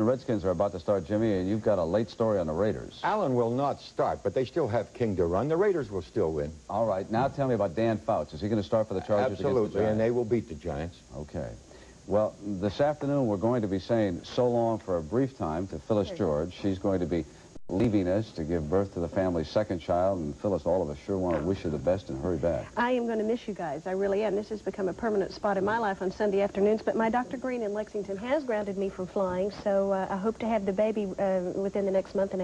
The Redskins are about to start, Jimmy, and you've got a late story on the Raiders. Allen will not start, but they still have King to run. The Raiders will still win. All right, now tell me about Dan Fouts. Is he going to start for the Chargers against the Giants? Absolutely, and they will beat the Giants. Okay. Well, this afternoon we're going to be saying so long for a brief time to Phyllis George. She's going to be leaving us to give birth to the family's second child, and Phyllis, all of us sure want to wish you the best and hurry back. I am going to miss you guys. I really am. This has become a permanent spot in my life on Sunday afternoons, but my Dr. Green in Lexington has grounded me from flying, so I hope to have the baby within the next month, and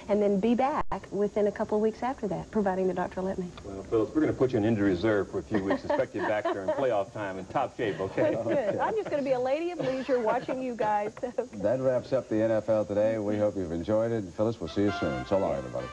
then be back within a couple of weeks after that, providing the doctor will let me. Well, Phyllis, we're going to put you in injury reserve for a few weeks. Expect you back during playoff time in top shape, okay? Good. I'm just going to be a lady of leisure watching you guys. That wraps up the NFL today. We hope you've enjoyed it. Phyllis, we'll see you soon. So long, everybody.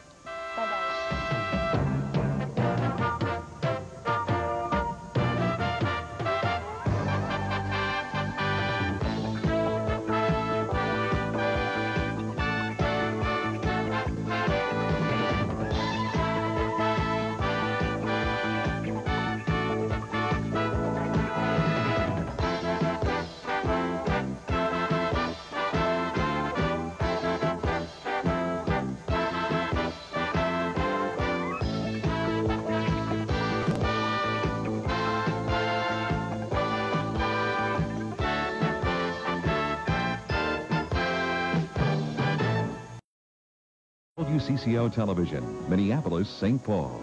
WCCO Television, Minneapolis, St. Paul.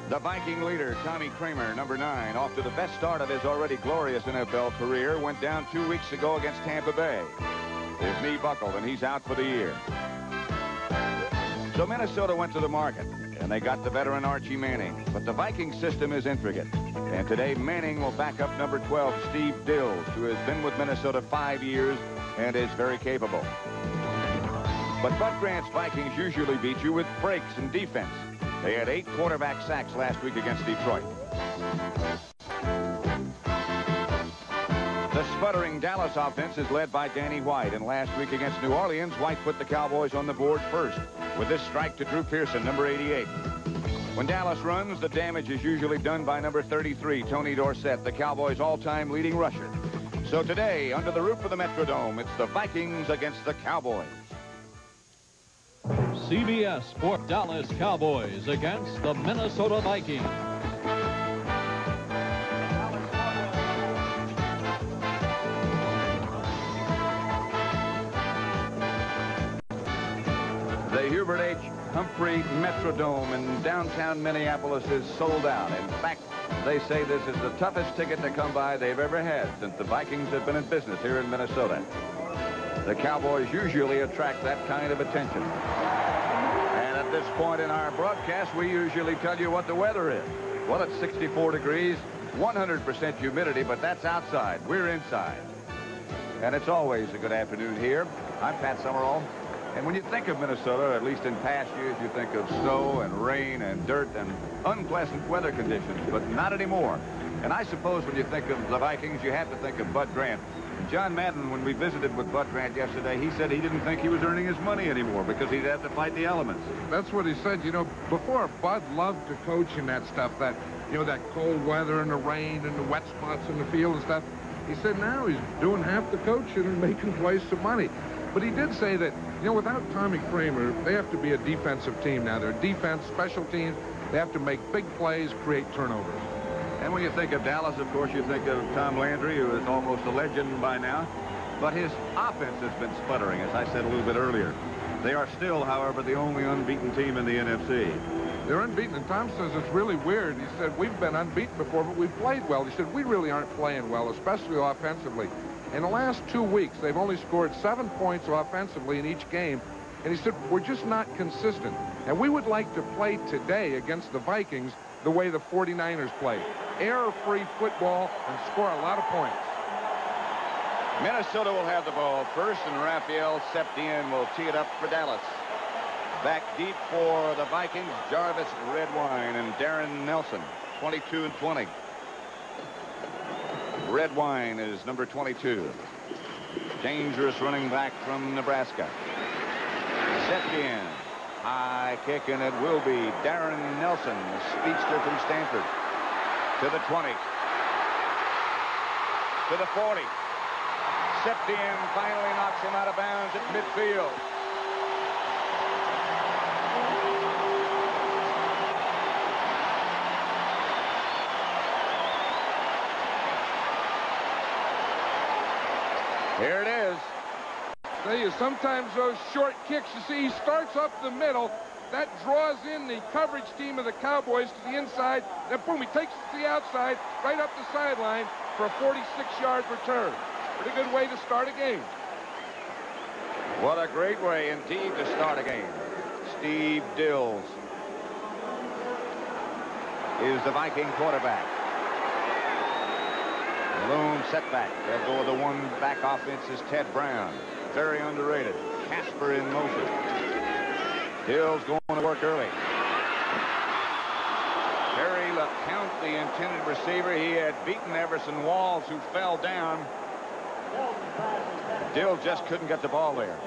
The Viking leader, Tommy Kramer, number 9, off to the best start of his already glorious NFL career, went down 2 weeks ago against Tampa Bay. His knee buckled, and he's out for the year. So Minnesota went to the market, and they got the veteran Archie Manning. But the Viking system is intricate. And today, Manning will back up number 12, Steve Dills, who has been with Minnesota 5 years and is very capable. But Bud Grant's Vikings usually beat you with breaks and defense. They had 8 quarterback sacks last week against Detroit. The sputtering Dallas offense is led by Danny White, and last week against New Orleans, White put the Cowboys on the board first with this strike to Drew Pearson, number 88. When Dallas runs, the damage is usually done by number 33, Tony Dorsett, the Cowboys' all-time leading rusher. So today, under the roof of the Metrodome, it's the Vikings against the Cowboys. CBS for Dallas Cowboys against the Minnesota Vikings. The Hubert H. Humphrey Metrodome in downtown Minneapolis is sold out. In fact, they say this is the toughest ticket to come by they've ever had since the Vikings have been in business here in Minnesota. The Cowboys usually attract that kind of attention. And at this point in our broadcast, we usually tell you what the weather is. Well, it's 64 degrees, 100% humidity, but that's outside. We're inside. And it's always a good afternoon here. I'm Pat Summerall. And when you think of Minnesota, at least in past years, you think of snow and rain and dirt and unpleasant weather conditions, but not anymore. And I suppose when you think of the Vikings, you have to think of Bud Grant. And John Madden, when we visited with Bud Grant yesterday, he said he didn't think he was earning his money anymore because he'd have to fight the elements. That's what he said. You know, before, Bud loved to coach in that stuff, that, you know, that cold weather and the rain and the wet spots in the field and stuff. He said now he's doing half the coaching and making plays some money. But he did say that, you know, without Tommy Kramer, they have to be a defensive team now. They're defense, special teams. They have to make big plays, create turnovers. And when you think of Dallas, of course, you think of Tom Landry, who is almost a legend by now. But his offense has been sputtering, as I said a little bit earlier. They are still, however, the only unbeaten team in the NFC. They're unbeaten, and Tom says it's really weird. He said, we've been unbeaten before, but we've played well. He said, we really aren't playing well, especially offensively. In the last 2 weeks, they've only scored 7 points offensively in each game. And he said, we're just not consistent. And we would like to play today against the Vikings the way the 49ers played. Error-free football and score a lot of points. Minnesota will have the ball first, and Raphael Septien will tee it up for Dallas. Back deep for the Vikings, Jarvis Redwine and Darren Nelson, 22 and 20. Redwine is number 22. Dangerous running back from Nebraska. Septien. High kick, and it will be Darren Nelson, the speedster from Stanford, to the 20. to the 40. Septien finally knocks him out of bounds at midfield. Here it is. I tell you, sometimes those short kicks, you see, he starts up the middle. That draws in the coverage team of the Cowboys to the inside. Then, boom, he takes it to the outside, right up the sideline for a 46-yard return. Pretty good way to start a game. What a great way, indeed, to start a game. Steve Dills is the Viking quarterback. Lone setback. They'll go with the one-back offense is Ted Brown. Very underrated. Casper in motion. Dills going to work early. Terry LeCount, the intended receiver. He had beaten Everson Walls, who fell down. Dills just couldn't get the ball there.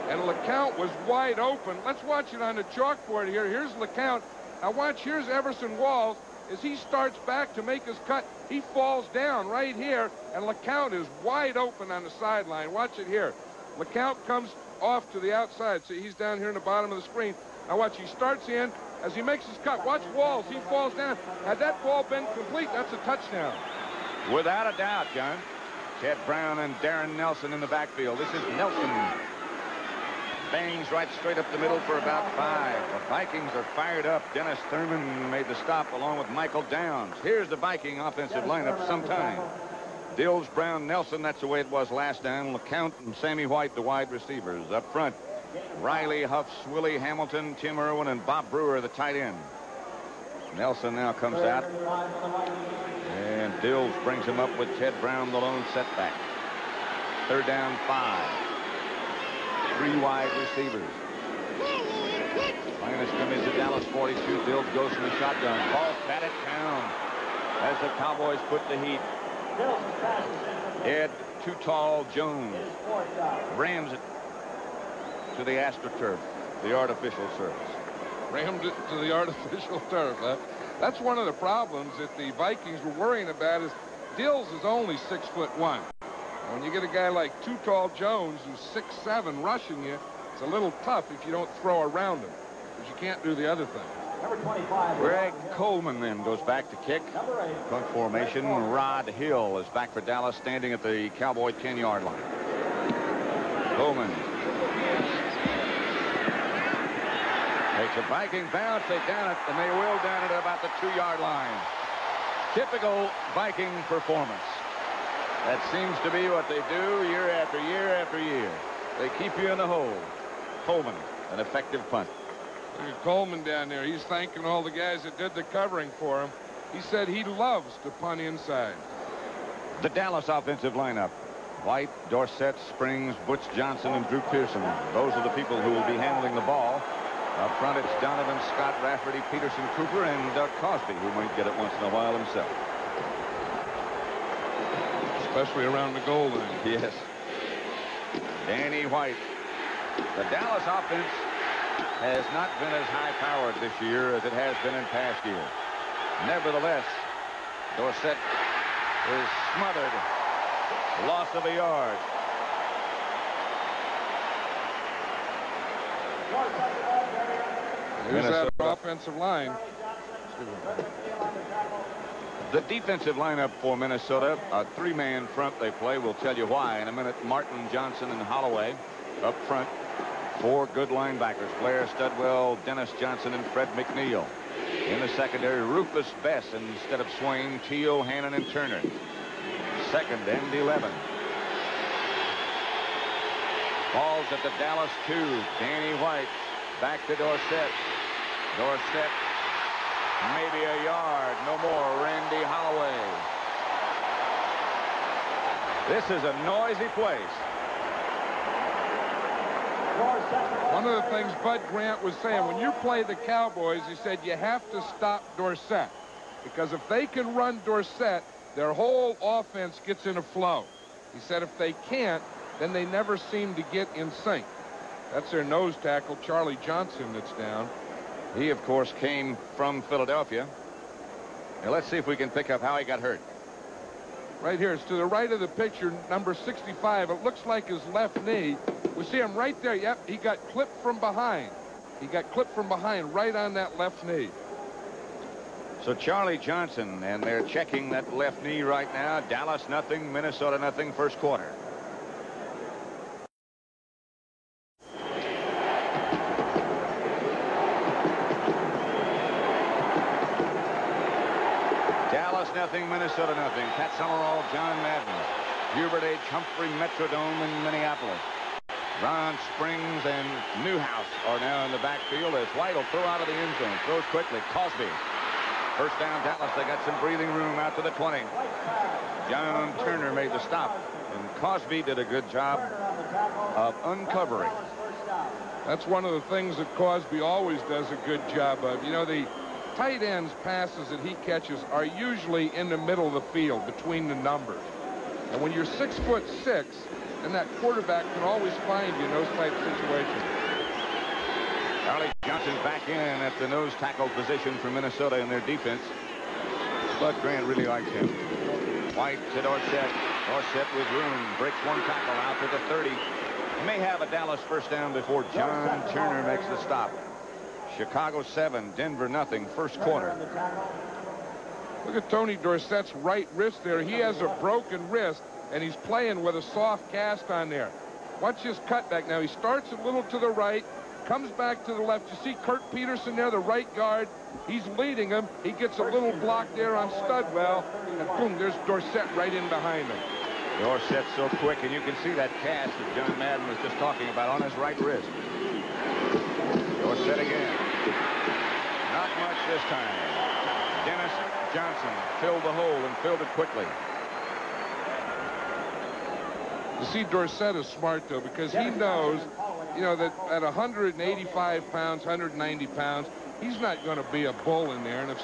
And LeCount was wide open. Let's watch it on the chalkboard here. Here's LeCount. Now watch, here's Everson Walls. As he starts back to make his cut, he falls down right here, and LeCount is wide open on the sideline. Watch it here. LeCount comes off to the outside. See, he's down here in the bottom of the screen. Now watch, he starts in. As he makes his cut, watch Walls. He falls down. Had that ball been complete, that's a touchdown. Without a doubt, John. Ted Brown and Darren Nelson in the backfield. This is Nelson. Bangs right straight up the middle for about 5. The Vikings are fired up. Dennis Thurman made the stop along with Michael Downs. Here's the Viking offensive lineup sometime. Dills, Brown, Nelson, that's the way it was last down. LeCount and Sammy White, the wide receivers. Up front, Riley, Huffs, Willie Hamilton, Tim Irwin, and Bob Brewer, the tight end. Nelson now comes out. And Dills brings him up with Ted Brown, the lone setback. 3rd down, 5. 3 wide receivers. Line of scrimmage at Dallas 42. Dills goes from the shotgun. Ball batted down as the Cowboys put the heat. Ed Too Tall Jones rams it to the AstroTurf, the artificial surface. Rammed it to the artificial turf. That's one of the problems that the Vikings were worrying about is Dills is only 6'1". When you get a guy like Too Tall Jones who's 6'7" rushing you, it's a little tough if you don't throw around him, because you can't do the other thing. Number 25. Greg Coleman then goes back to kick. Punt formation. Rod Hill is back for Dallas, standing at the Cowboy 10-yard line. Coleman takes a Viking bounce. They down it, and they will down it at about the 2-yard line. Typical Viking performance. That seems to be what they do year after year after year. They keep you in the hole. Coleman, an effective punt. Look at Coleman down there. He's thanking all the guys that did the covering for him. He said he loves to punt inside. The Dallas offensive lineup. White, Dorsett, Springs, Butch Johnson, and Drew Pearson. Those are the people who will be handling the ball. Up front, it's Donovan, Scott, Rafferty, Peterson, Cooper, and Doug Cosby, who might get it once in a while himself. Especially around the goal line. Yes. Danny White. The Dallas offense has not been as high-powered this year as it has been in past years. Nevertheless, Dorsett is smothered. Loss of a yard. Here's that offensive line. The defensive lineup for Minnesota, a 3-man front they play. We'll tell you why in a minute. Martin, Johnson, and Holloway up front. 4 good linebackers. Blair, Studwell, Dennis Johnson, and Fred McNeil. In the secondary, Rufus Bess instead of Swain, Teal, Hannon, and Turner. 2nd and 11. Balls at the Dallas 2. Danny White back to Dorsett. Dorsett. Maybe a yard, no more. Randy Holloway. This is a noisy place. One of the things Bud Grant was saying, when you play the Cowboys, he said you have to stop Dorsett. Because if they can run Dorsett, their whole offense gets in a flow. He said if they can't, then they never seem to get in sync. That's their nose tackle, Charlie Johnson, that's down. He, of course, came from Philadelphia. Now, let's see if we can pick up how he got hurt. Right here. It's to the right of the picture, number 65. It looks like his left knee. We see him right there. Yep, he got clipped from behind. He got clipped from behind right on that left knee. So Charlie Johnson, and they're checking that left knee right now. Dallas nothing, Minnesota nothing, first quarter. Dallas nothing, Minnesota nothing. Pat Summerall, John Madden, Hubert H. Humphrey Metrodome in Minneapolis. Ron Springs and Newhouse are now in the backfield as White will throw out of the end zone. Throws quickly. Cosby. First down, Dallas. They got some breathing room out to the 20. John Turner made the stop, and Cosby did a good job of uncovering. That's one of the things that Cosby always does a good job of. You know, the tight ends passes that he catches are usually in the middle of the field between the numbers. And when you're 6'6", and that quarterback can always find you in those type situations. Charlie Johnson back in at the nose tackle position for Minnesota in their defense. Bud Grant really likes him. White to Dorsett. Dorsett with room. Breaks one tackle out to the 30. May have a Dallas first down before John Turner makes the stop. Chicago 7, Denver nothing, first quarter. Look at Tony Dorsett's right wrist there. He has a broken wrist, and he's playing with a soft cast on there. Watch his cutback now. He starts a little to the right, comes back to the left. You see Kurt Peterson there, the right guard. He's leading him. He gets a little block there on Studwell, and boom, there's Dorsett right in behind him. Dorsett's so quick, and you can see that cast that John Madden was just talking about on his right wrist. Dorsett again. Not much this time. Dennis Johnson filled the hole and filled it quickly. You see, Dorsett is smart, though, because he knows, you know, that at 185 pounds, 190 pounds, he's not going to be a bull in there. And if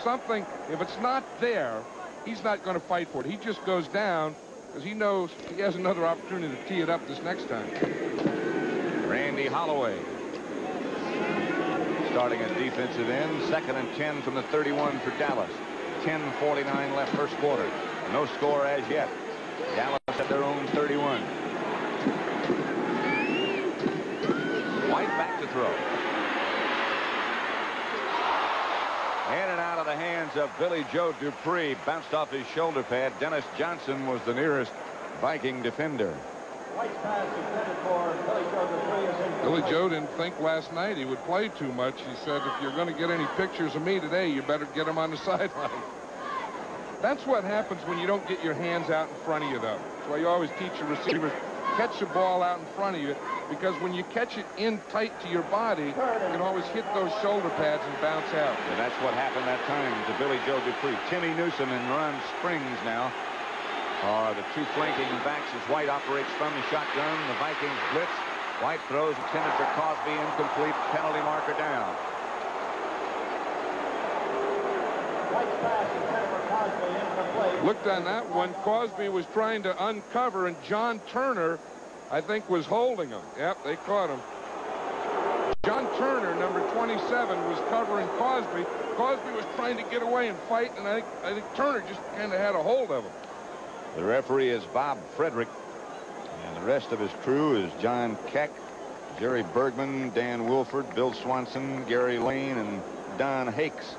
it's not there, he's not going to fight for it. He just goes down because he knows he has another opportunity to tee it up this next time. Randy Holloway starting at defensive end. 2nd and 10 from the 31 for Dallas. 10:49 left first quarter. No score as yet. Dallas at their own 31. White back to throw. In and out of the hands of Billy Joe Dupree. Bounced off his shoulder pad. Dennis Johnson was the nearest Viking defender. Billy Joe didn't think last night he would play too much. He said, if you're going to get any pictures of me today, you better get them on the sideline. That's what happens when you don't get your hands out in front of you, though. That's why you always teach your receivers, catch the ball out in front of you, because when you catch it in tight to your body, you can always hit those shoulder pads and bounce out. And that's what happened that time to Billy Joe Dupree. Timmy Newsom and Ron Springs now are the two flanking backs as White operates from the shotgun. The Vikings blitz. White throws intended for Cosby, incomplete, penalty marker down. Looked on that one. Cosby was trying to uncover, and John Turner, I think, was holding him. Yep, they caught him. John Turner, number 27, was covering Cosby. Cosby was trying to get away and fight, and I think Turner just kind of had a hold of him. The referee is Bob Frederick, and the rest of his crew is John Keck, Jerry Bergman, Dan Wilford, Bill Swanson, Gary Lane, and Don Hakes.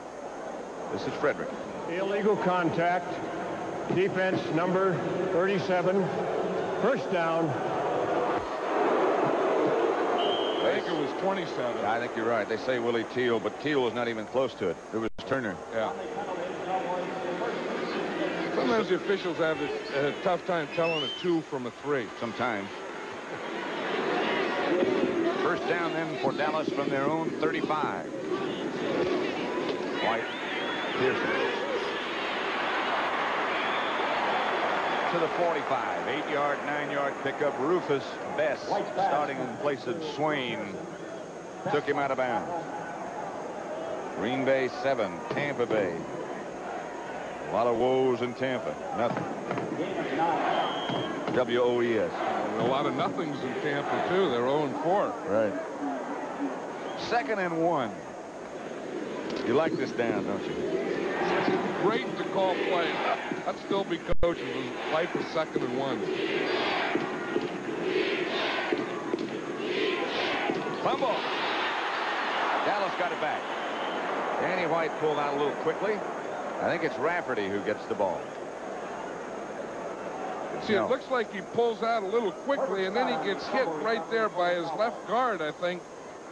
This is Frederick. Illegal contact. Defense number 37. First down. I think it was 27. I think you're right. They say Willie Teal, but Teal was not even close to it. It was Turner. Yeah. Sometimes the officials have a tough time telling a 2 from a 3. Sometimes. First down then for Dallas from their own 35. White. Pearson. To the 45. 8-yard, 9-yard pickup. Rufus Best starting in place of Swain. Took him out of bounds. Green Bay 7. Tampa Bay. A lot of woes in Tampa. Nothing. W-O-E-S. A lot of nothings in Tampa, too. They're 0-4. Right. 2nd and 1. You like this down, don't you? Great to call plays. I'd still be coaching. His life was 2nd and 1. Fumble. Dallas got it back. Danny White pulled out a little quickly. I think it's Rafferty who gets the ball. See, it looks like he pulls out a little quickly, and then he gets hit right there by his left guard, I think.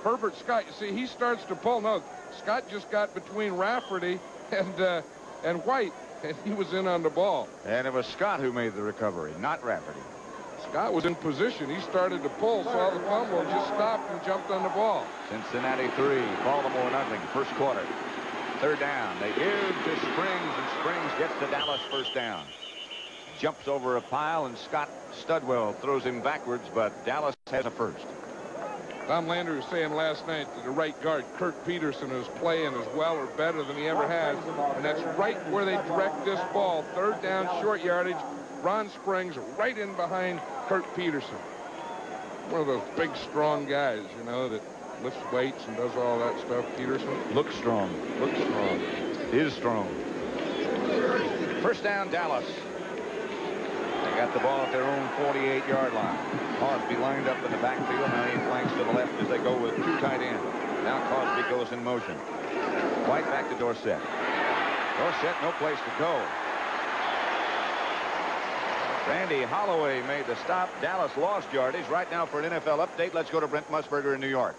Herbert Scott. You see, he starts to pull. No, Scott just got between Rafferty and White, and he was in on the ball. And it was Scott who made the recovery, not Rafferty. Scott was in position. He started to pull, saw the fumble, just stopped and jumped on the ball. Cincinnati 3, Baltimore nothing. First quarter. 3rd down. They give to Springs, and Springs gets to Dallas first down. Jumps over a pile, and Scott Studwell throws him backwards, but Dallas has a first. Tom Lander was saying last night that the right guard, Kurt Peterson, is playing as well or better than he ever has. And that's right where they direct this ball. 3rd down, short yardage. Ron Springs right in behind Kurt Peterson. One of those big, strong guys, you know, that lifts weights and does all that stuff. Peterson. Looks strong. Looks strong. Is strong. First down, Dallas. They got the ball at their own 48-yard line. Cosby lined up in the backfield. Now he flanks to the left as they go with 2 tight ends. Now Cosby goes in motion. White back to Dorsett. Dorsett, no place to go. Randy Holloway made the stop. Dallas lost yardage. Right now for an NFL update, let's go to Brent Musburger in New York.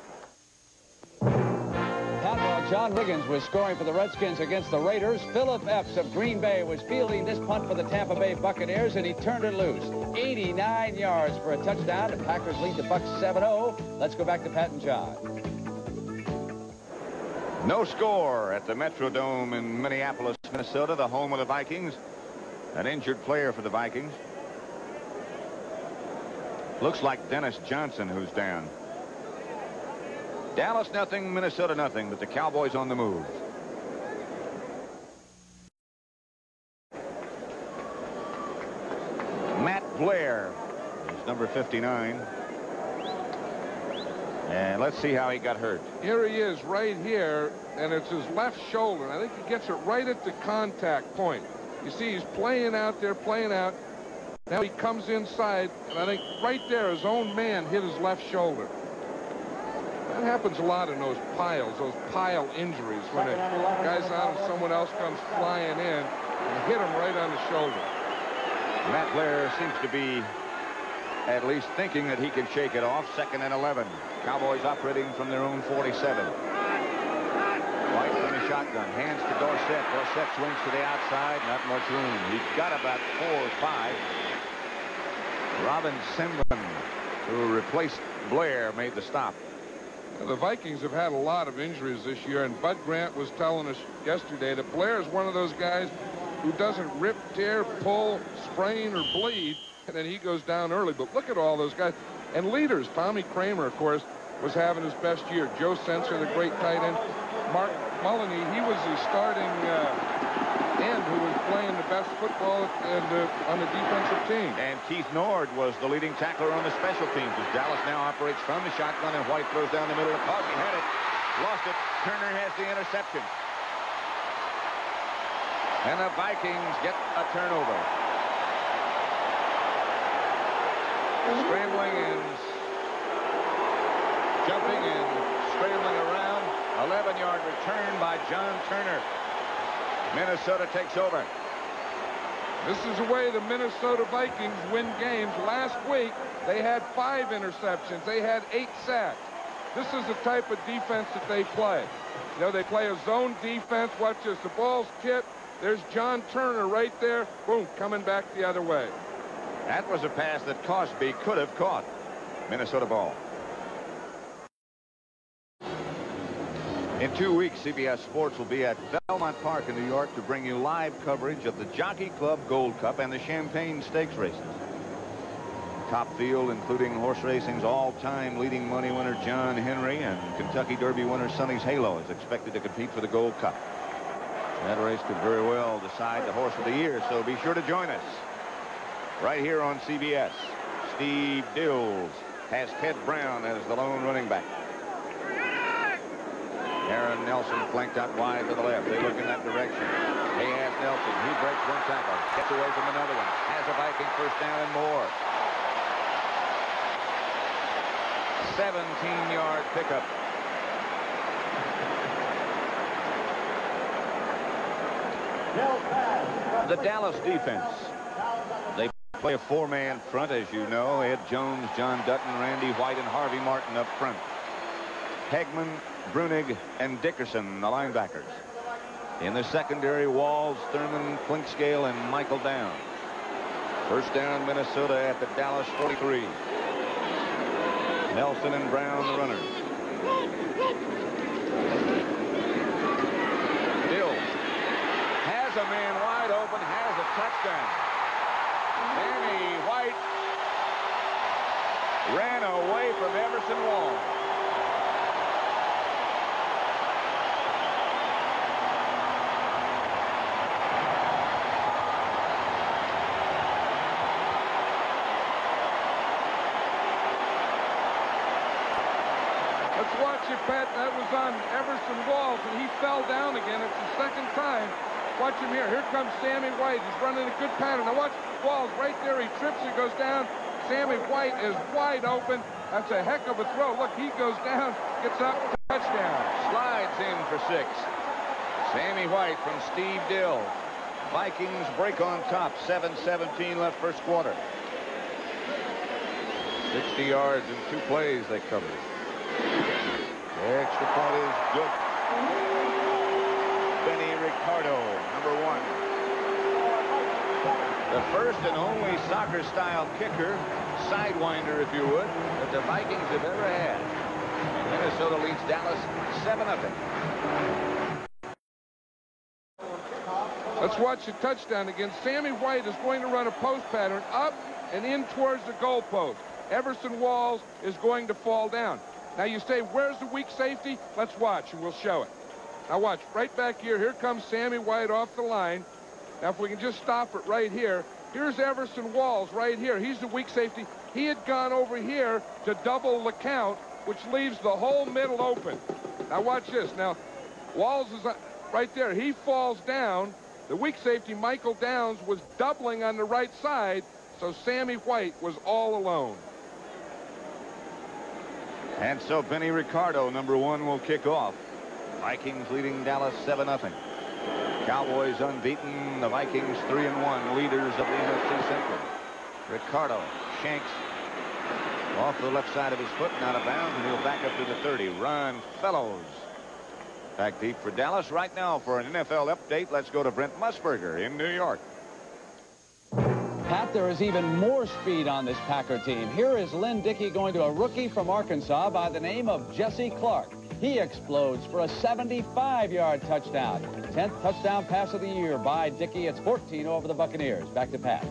John Riggins was scoring for the Redskins against the Raiders. Philip Epps of Green Bay was fielding this punt for the Tampa Bay Buccaneers, and he turned it loose. 89 yards for a touchdown. The Packers lead the Bucs 7-0. Let's go back to Pat and John. No score at the Metrodome in Minneapolis, Minnesota, the home of the Vikings. An injured player for the Vikings. Looks like Dennis Johnson who's down. Dallas nothing, Minnesota nothing, but the Cowboys on the move. Matt Blair is number 59. And let's see how he got hurt. Here he is right here, and it's his left shoulder. And I think he gets it right at the contact point. You see, he's playing out there, playing out. Now he comes inside, and I think right there his own man hit his left shoulder. That happens a lot in those piles, those pile injuries, when a guy's out and someone else comes flying in and hit him right on the shoulder. Matt Blair seems to be at least thinking that he can shake it off. 2nd and 11. Cowboys operating from their own 47. White in the shotgun. Hands to Dorsett. Dorsett swings to the outside. Not much room. He's got about 4 or 5. Robin Simlin, who replaced Blair, made the stop. The Vikings have had a lot of injuries this year, and Bud Grant was telling us yesterday that Blair is one of those guys who doesn't rip, tear, pull, sprain, or bleed, and then he goes down early. But look at all those guys. And leaders, Tommy Kramer, of course, was having his best year. Joe Sensor, the great tight end. Mark Mullany, he was the starting end who was playing the best football on the defensive team. And Keith Nord was the leading tackler on the special teams as Dallas now operates from the shotgun, and White throws down the middle. Cosby had it, lost it. Turner has the interception. And the Vikings get a turnover. Scrambling and jumping and scrambling around. 11-yard return by John Turner. Minnesota takes over. This is the way the Minnesota Vikings win games. Last week, they had 5 interceptions. They had 8 sacks. This is the type of defense that they play. You know, they play a zone defense. Watch this. The ball's tipped. There's John Turner right there. Boom, coming back the other way. That was a pass that Cosby could have caught. Minnesota ball. In 2 weeks, CBS Sports will be at Belmont Park in New York to bring you live coverage of the Jockey Club Gold Cup and the Champagne Stakes races. Top field, including horse racing's all-time leading money winner John Henry, and Kentucky Derby winner Sonny's Halo is expected to compete for the Gold Cup. That race could very well decide the horse of the year, so be sure to join us. Right here on CBS, Steve Dills has Ted Brown as the lone running back. Aaron Nelson flanked out wide to the left. They look in that direction. They ask Nelson. He breaks one tackle. Gets away from another one. Has a Viking first down and more. 17-yard pickup. The Dallas defense. They play a four-man front, as you know. Ed Jones, John Dutton, Randy White, and Harvey Martin up front. Hegman, Brunig, and Dickerson, the linebackers. In the secondary, Walls, Thurman, Klinkscale, and Michael Downs. First down, Minnesota at the Dallas 43. Nelson and Brown, the runners. Bill has a man wide open, has a touchdown. Danny White ran away from Everson Walls. Let's watch it, Pat. That was on Everson Walls, and he fell down again. It's the second time. Watch him here. Here comes Sammy White. He's running a good pattern. Now watch Walls right there. He trips. He goes down. Sammy White is wide open. That's a heck of a throw. Look, he goes down, gets up, touchdown. Slides in for 6. Sammy White from Steve Dill. Vikings break on top. 7:17 left first quarter. 60 yards in 2 plays they covered. The extra point is good. Benny Ricardo, number 1. The first and only soccer-style kicker, sidewinder, if you would, that the Vikings have ever had. Minnesota leads Dallas 7-0. Let's watch the touchdown again. Sammy White is going to run a post pattern up and in towards the goal post. Everson Walls is going to fall down. Now you say, where's the weak safety? Let's watch, and we'll show it. Now watch, right back here. Here comes Sammy White off the line. Now if we can just stop it right here. Here's Everson Walls right here. He's the weak safety. He had gone over here to double the count, which leaves the whole middle open. Now watch this. Now Walls is right there. He falls down. The weak safety, Michael Downs, was doubling on the right side, so Sammy White was all alone. And so Benny Ricardo, number 1, will kick off. Vikings leading Dallas 7-0. Cowboys unbeaten. The Vikings 3-1, leaders of the NFC Central. Ricardo shanks off the left side of his foot and out of bounds, and he'll back up to the 30. Run Fellows. Back deep for Dallas. Right now for an NFL update, let's go to Brent Musburger in New York. Pat, there is even more speed on this Packer team. Here is Lynn Dickey going to a rookie from Arkansas by the name of Jesse Clark. He explodes for a 75-yard touchdown. 10th touchdown pass of the year by Dickey. It's 14 over the Buccaneers. Back to Pat.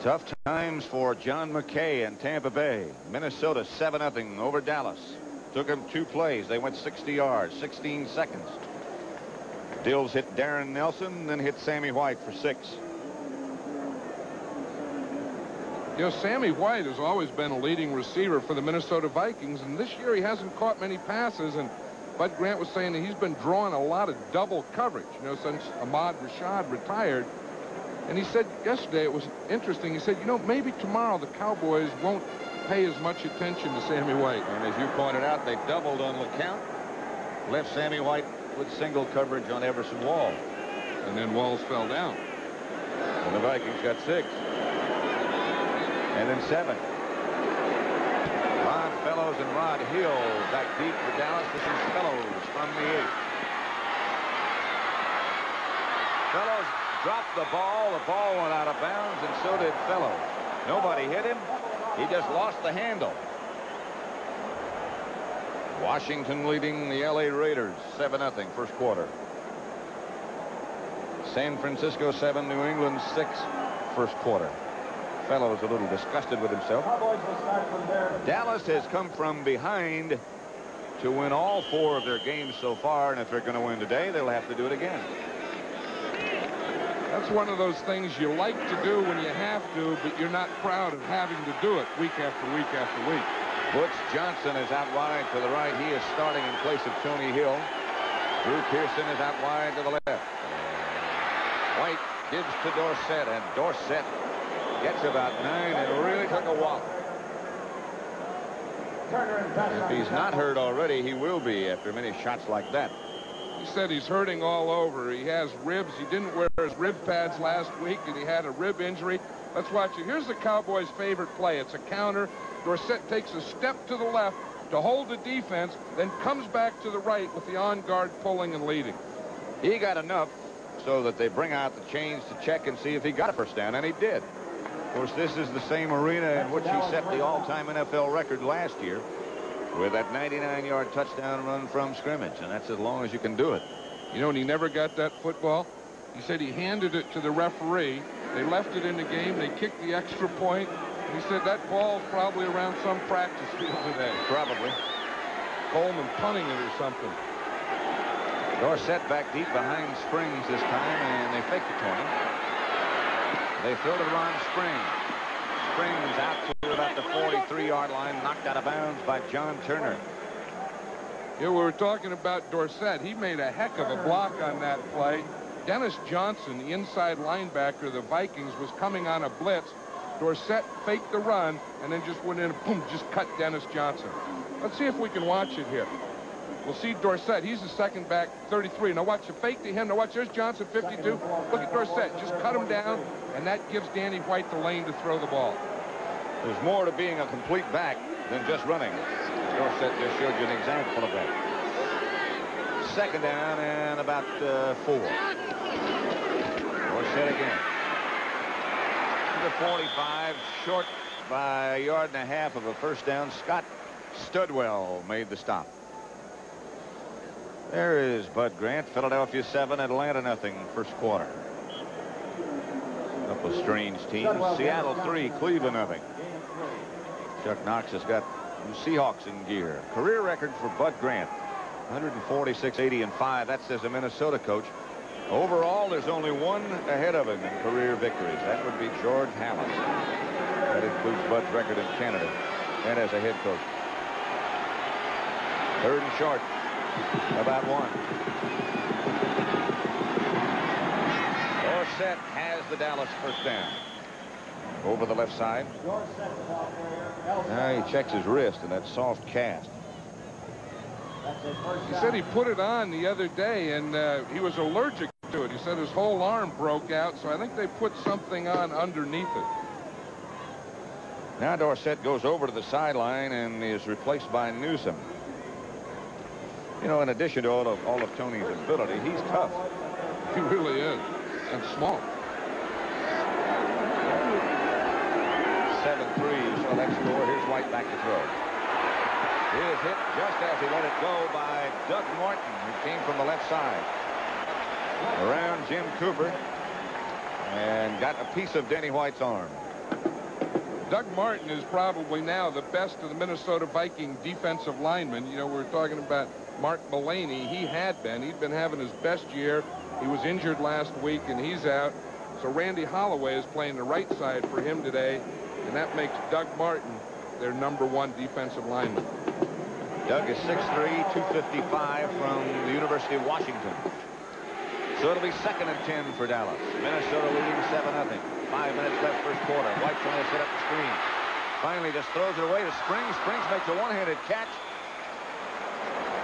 Tough times for John McKay in Tampa Bay. Minnesota 7-0 over Dallas. Took them 2 plays. They went 60 yards, 16 seconds. Dills hit Darren Nelson, then hit Sammy White for 6. You know, Sammy White has always been a leading receiver for the Minnesota Vikings, and this year he hasn't caught many passes, and Bud Grant was saying that he's been drawing a lot of double coverage, you know, since Ahmad Rashad retired. And he said yesterday, it was interesting, he said, you know, maybe tomorrow the Cowboys won't pay as much attention to Sammy White. And as you pointed out, they doubled on LeCount. Left Sammy White with single coverage on Everson Walls. And then Walls fell down. And the Vikings got 6. And then 7. Ron Fellows and Rod Hill back deep for Dallas. This is Fellows from the 8. Fellows dropped the ball. The ball went out of bounds, and so did Fellows. Nobody hit him. He just lost the handle. Washington leading the L.A. Raiders 7-0 first quarter. San Francisco 7, New England 6 first quarter. Fellows a little disgusted with himself. Dallas has come from behind to win all 4 of their games so far, and if they're going to win today, they'll have to do it again. That's one of those things you like to do when you have to, but you're not proud of having to do it week after week after week. Butch Johnson is out wide to the right. He is starting in place of Tony Hill. Drew Pearson is out wide to the left. White gives to Dorsett, and Dorsett gets about 9 and really took a walk. If he's not hurt already, he will be after many shots like that. He said he's hurting all over. He has ribs. He didn't wear his rib pads last week, and he had a rib injury. Let's watch it. Here's the Cowboys' favorite play. It's a counter. Dorsett takes a step to the left to hold the defense, then comes back to the right with the on-guard pulling and leading. He got enough so that they bring out the chains to check and see if he got a first down, and he did. Of course, this is the same arena in which he set the all-time NFL record last year with that 99-yard touchdown run from scrimmage, and that's as long as you can do it. You know, and he never got that football. He said he handed it to the referee. They left it in the game. They kicked the extra point. And he said that ball's probably around some practice field today. Probably. Coleman punting it or something. Dorsett back deep behind Springs this time, and they fake the 20. They throw to Ron Springs. Springs out to about the 43-yard line, knocked out of bounds by John Turner. Yeah, we were talking about Dorsett. He made a heck of a block on that play. Dennis Johnson, the inside linebacker of the Vikings, was coming on a blitz. Dorsett faked the run and then just went in and boom, just cut Dennis Johnson. Let's see if we can watch it here. We'll see Dorsett. He's the second back, 33. Now watch the fake to him. Now watch, there's Johnson, 52. Look at Dorsett. Just cut him down, and that gives Danny White the lane to throw the ball. There's more to being a complete back than just running. Dorsett just showed you an example of that. Second down and about 4. Dorsett again. The 45, short by 1.5 yards of a first down. Scott Studwell made the stop. There is Bud Grant. Philadelphia 7, Atlanta nothing, first quarter. A couple of strange teams. Seattle 3, Cleveland nothing. Chuck Knox has got the Seahawks in gear. Career record for Bud Grant, 146, 80, and 5. That says a Minnesota coach. Overall, there's only one ahead of him in career victories. That would be George Halas. That includes Bud's record in Canada and as a head coach. Third and short. About 1. Dorsett has the Dallas first down. Over the left side. Now he checks his wrist in that soft cast. He said he put it on the other day, and he was allergic to it. He said his whole arm broke out, so I think they put something on underneath it. Now Dorsett goes over to the sideline and is replaced by Newsom. You know, in addition to all of Tony's ability, he's tough. He really is, and small. 7-3, so that score. Here's White back to throw. He is hit just as he let it go by Doug Martin, who came from the left side. Around Jim Cooper, and got a piece of Danny White's arm. Doug Martin is probably now the best of the Minnesota Viking defensive linemen. You know, we were talking about Mark Mullaney. He had been. He'd been having his best year. He was injured last week, and he's out. So Randy Holloway is playing the right side for him today, and that makes Doug Martin their #1 defensive lineman. Doug is 6'3", 255 from the University of Washington. So it'll be 2nd and 10 for Dallas. Minnesota leading 7-0. 5 minutes left first quarter. White trying to set up the screen. Finally just throws it away to Springs. Springs makes a one-handed catch.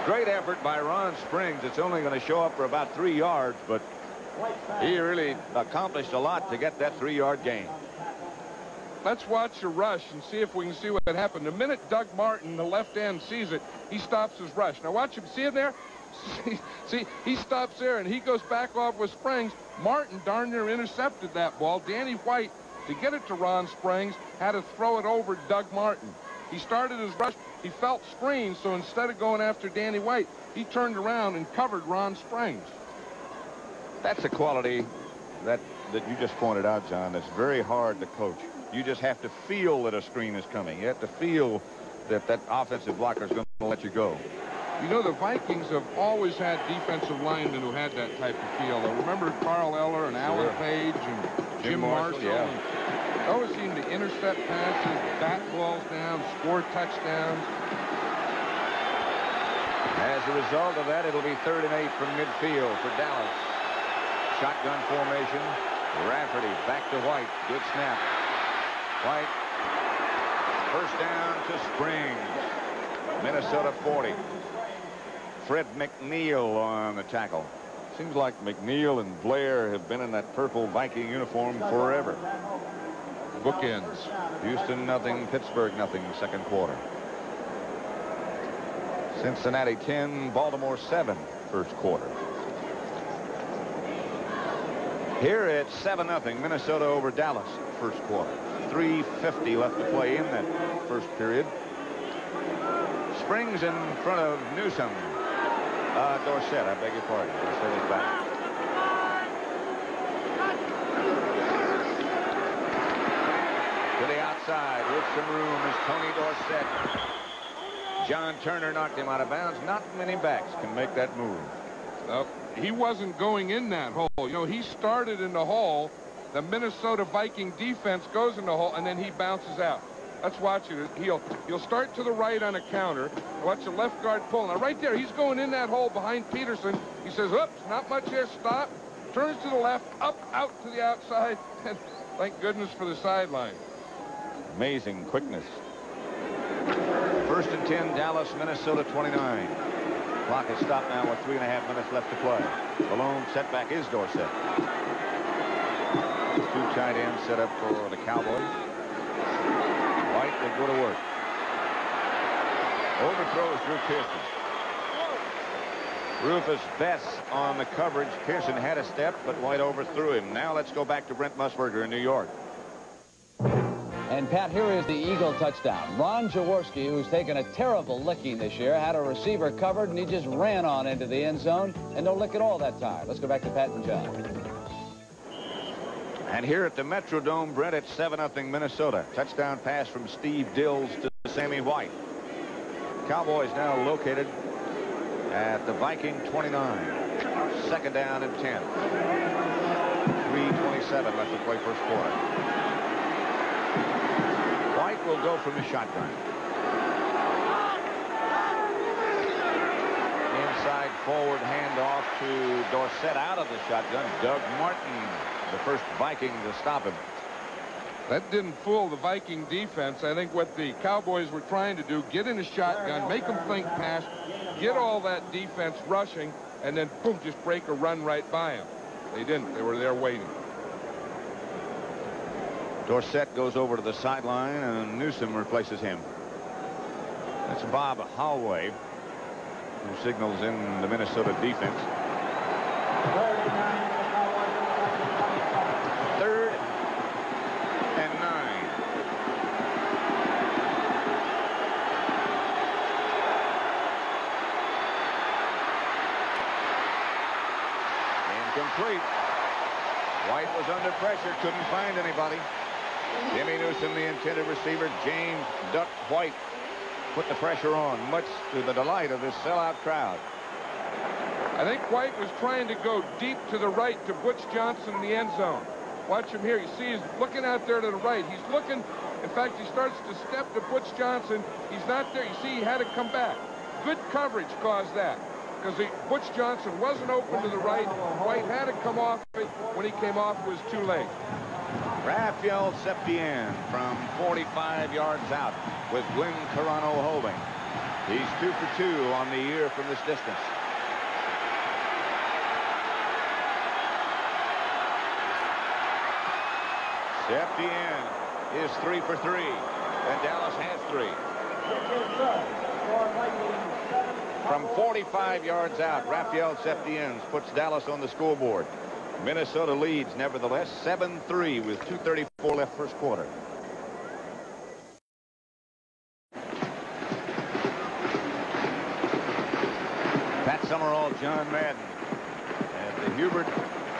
Great effort by Ron Springs. It's only going to show up for about 3 yards, but he really accomplished a lot to get that 3-yard gain. Let's watch the rush and see if we can see what happened. The minute Doug Martin, the left end, sees it, he stops his rush. Now watch him. See him there? See, he stops there, and he goes back off with Springs. Martin darn near intercepted that ball. Danny White, to get it to Ron Springs, had to throw it over Doug Martin. He started his rush. He felt screened, so instead of going after Danny White, he turned around and covered Ron Springs. That's a quality that you just pointed out, John, that's very hard to coach. You just have to feel that a screen is coming. You have to feel that that offensive blocker is going to let you go. You know, the Vikings have always had defensive linemen who had that type of feel. I remember Carl Eller and Alan Page and Jim Marshall. Yeah. Always seem to intercept passes, bat balls down, score touchdowns. As a result of that, it'll be 3rd and 8 from midfield for Dallas. Shotgun formation. Rafferty back to White. Good snap. White. First down to Springs. Minnesota 40. Fred McNeil on the tackle. Seems like McNeil and Blair have been in that purple Viking uniform forever. Bookends. Houston nothing, Pittsburgh nothing, second quarter. Cincinnati 10, Baltimore 7, first quarter. Here it's 7-0, Minnesota over Dallas, first quarter. 3:50 left to play in that first period. Springs in front of Newsom. Dorsett, I beg your pardon. Dorsett is back. To the outside with some room is Tony Dorsett. John Turner knocked him out of bounds. Not many backs can make that move. He wasn't going in that hole. You know, he started in the hole. The Minnesota Viking defense goes in the hole, and then he bounces out. Let's watch it. He'll start to the right on a counter. Watch the left guard pull. Now, right there, he's going in that hole behind Peterson. He says, oops, not much here, stop. Turns to the left, up, out to the outside, and thank goodness for the sideline. Amazing quickness. 1st and 10, Dallas, Minnesota 29. Clock is stopped now with 3.5 minutes left to play. The lone setback is Dorsett. 2 tight ends set up for the Cowboys. White will go to work. Overthrows Drew Pearson. Rufus Bess on the coverage. Pearson had a step, but White overthrew him. Now let's go back to Brent Musburger in New York. And, Pat, here is the Eagle touchdown. Ron Jaworski, who's taken a terrible licking this year, had a receiver covered, and he just ran on into the end zone, and no lick at all that time. Let's go back to Pat and John. And here at the Metrodome, Brent, it's 7-0 Minnesota. Touchdown pass from Steve Dills to Sammy White. Cowboys now located at the Viking 29. 2nd down and 10. 3:27 left to play first quarter. White will go from the shotgun. Inside forward handoff to Dorsett out of the shotgun. Doug Martin, the first Viking to stop him. That didn't fool the Viking defense. I think what the Cowboys were trying to do, get in a shotgun, make them think pass, get all that defense rushing, and then, boom, just break a run right by them. They didn't. They were there waiting. Dorsett goes over to the sideline, and Newsom replaces him. That's Bob Hallway, who signals in the Minnesota defense. 3rd and 9. Incomplete. White was under pressure, couldn't find anybody. Jimmy Newsom, the intended receiver. James Duck White put the pressure on, much to the delight of this sellout crowd. I think White was trying to go deep to the right to Butch Johnson in the end zone. Watch him here. You see he's looking out there to the right. He's looking. In fact, he starts to step to Butch Johnson. He's not there. You see he had to come back. Good coverage caused that, because Butch Johnson wasn't open to the right. White had to come off it. When he came off, it was too late. Raphael Septien from 45 yards out with Glenn Carano holding. He's 2 for 2 on the year from this distance. Septien is 3 for 3, and Dallas has 3. From 45 yards out, Raphael Septien puts Dallas on the scoreboard. Minnesota leads, nevertheless, 7-3 with 2:34 left first quarter. Pat Summerall, John Madden at the Hubert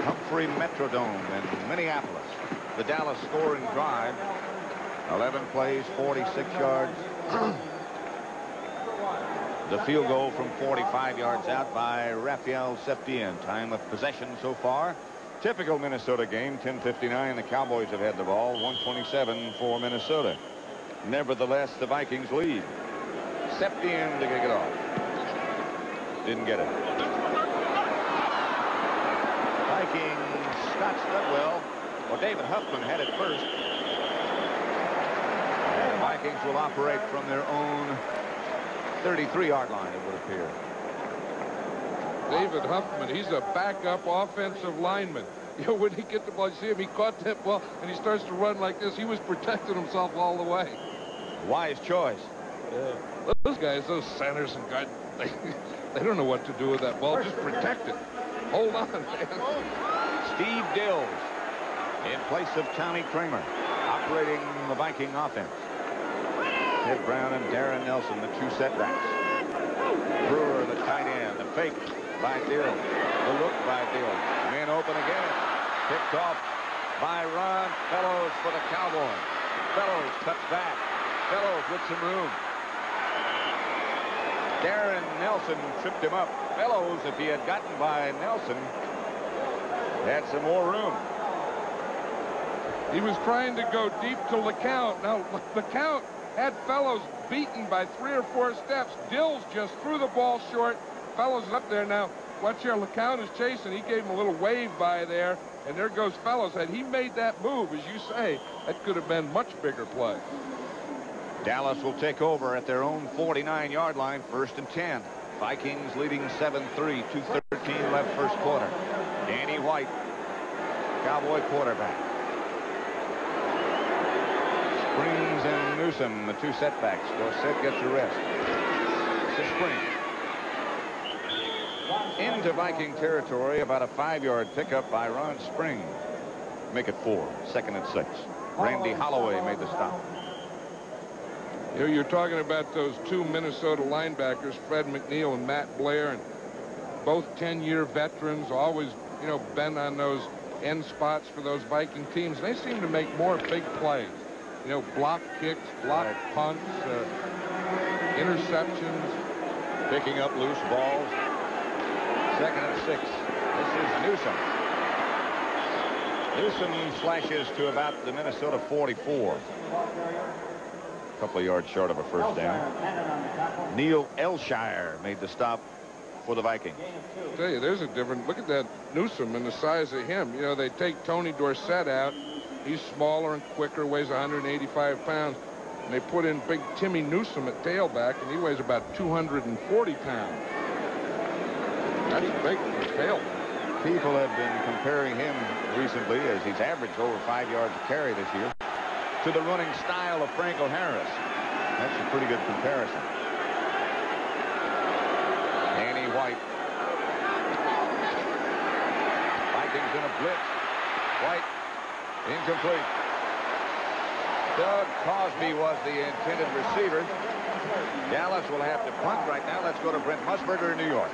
Humphrey Metrodome in Minneapolis. The Dallas scoring drive, 11 plays, 46 yards. The field goal from 45 yards out by Raphael Septien. Time of possession so far, Typical Minnesota game, 10:59. The Cowboys have had the ball, 1:27 for Minnesota. Nevertheless, the Vikings lead. Septien to kick it off. Didn't get it. Vikings, Scott Studwell. Well, David Huffman had it first. And the Vikings will operate from their own 33-yard line, it would appear. David Huffman, he's a backup offensive lineman. You know, when he get the ball, you see him, he caught that ball, and he starts to run like this. He was protecting himself all the way. Wise choice. Those guys, those centers and guys, they don't know what to do with that ball. Just protect it. Hold on, man. Steve Dills in place of Tommy Kramer, operating the Viking offense. Ted Brown and Darren Nelson, the two setbacks. Brewer, the tight end. The fake by Dills. The look by Dills. Man open again. Picked off by Ron Fellows for the Cowboys. Fellows cuts back. Fellows with some room. Darren Nelson tripped him up. Fellows, if he had gotten by Nelson, had some more room. He was trying to go deep to LeCount. Now, LeCount had Fellows beaten by 3 or 4 steps. Dills just threw the ball short. Fellows is up there now. Watch here, LeCount is chasing. He gave him a little wave by there, and there goes Fellows. Had he made that move, as you say, that could have been much bigger play. Dallas will take over at their own 49-yard line, 1st and 10. Vikings leading 7-3, 2:13 left first quarter. Danny White, Cowboy quarterback. Springs and Newsom, the two setbacks. Dorsett gets a rest. This is Springs. Into Viking territory, about a 5-yard pickup by Ron Springs. Make it 4, 2nd and 6. Randy Holloway made the stop. You know, you're talking about those two Minnesota linebackers, Fred McNeil and Matt Blair, and both 10-year veterans, always, you know, been on those end spots for those Viking teams. They seem to make more big plays. You know, block kicks, block punts, interceptions. Picking up loose balls. 2nd and 6. This is Newsom. Newsom slashes to about the Minnesota 44. Couple of yards short of a first down. Neil Elshire made the stop for the Vikings. I'll tell you, there's a difference. Look at that Newsom and the size of him. You know, they take Tony Dorsett out. He's smaller and quicker, weighs 185 pounds. And they put in big Timmy Newsom at tailback, and he weighs about 240 pounds. That's big for tailback. People have been comparing him recently, as he's averaged over 5 yards a carry this year, to the running style of Franco Harris. That's a pretty good comparison. Danny White. Vikings in a blitz. White incomplete. Doug Cosby was the intended receiver. Dallas will have to punt right now. Let's go to Brent Musburger in New York.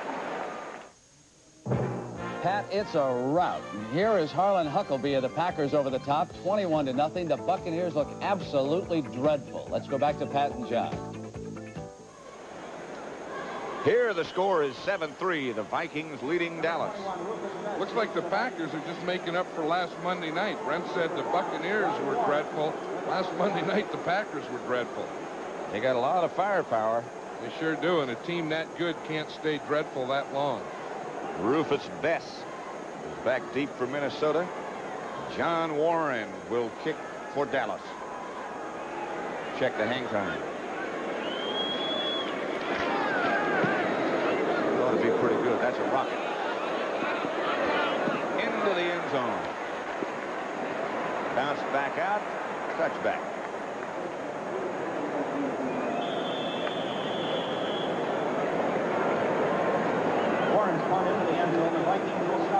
Pat, it's a rout. Here is Harlan Huckabee of the Packers over the top, 21-0. The Buccaneers look absolutely dreadful. Let's go back to Pat and John. Here the score is 7-3. The Vikings leading Dallas. Looks like the Packers are just making up for last Monday night. Brent said the Buccaneers were dreadful. Last Monday night, the Packers were dreadful. They got a lot of firepower. They sure do, and a team that good can't stay dreadful that long. Rufus Bess is back deep for Minnesota. John Warren will kick for Dallas. Check the hang time. Ought to be pretty good. That's a rocket. Into the end zone. Bounce back out. Touchback.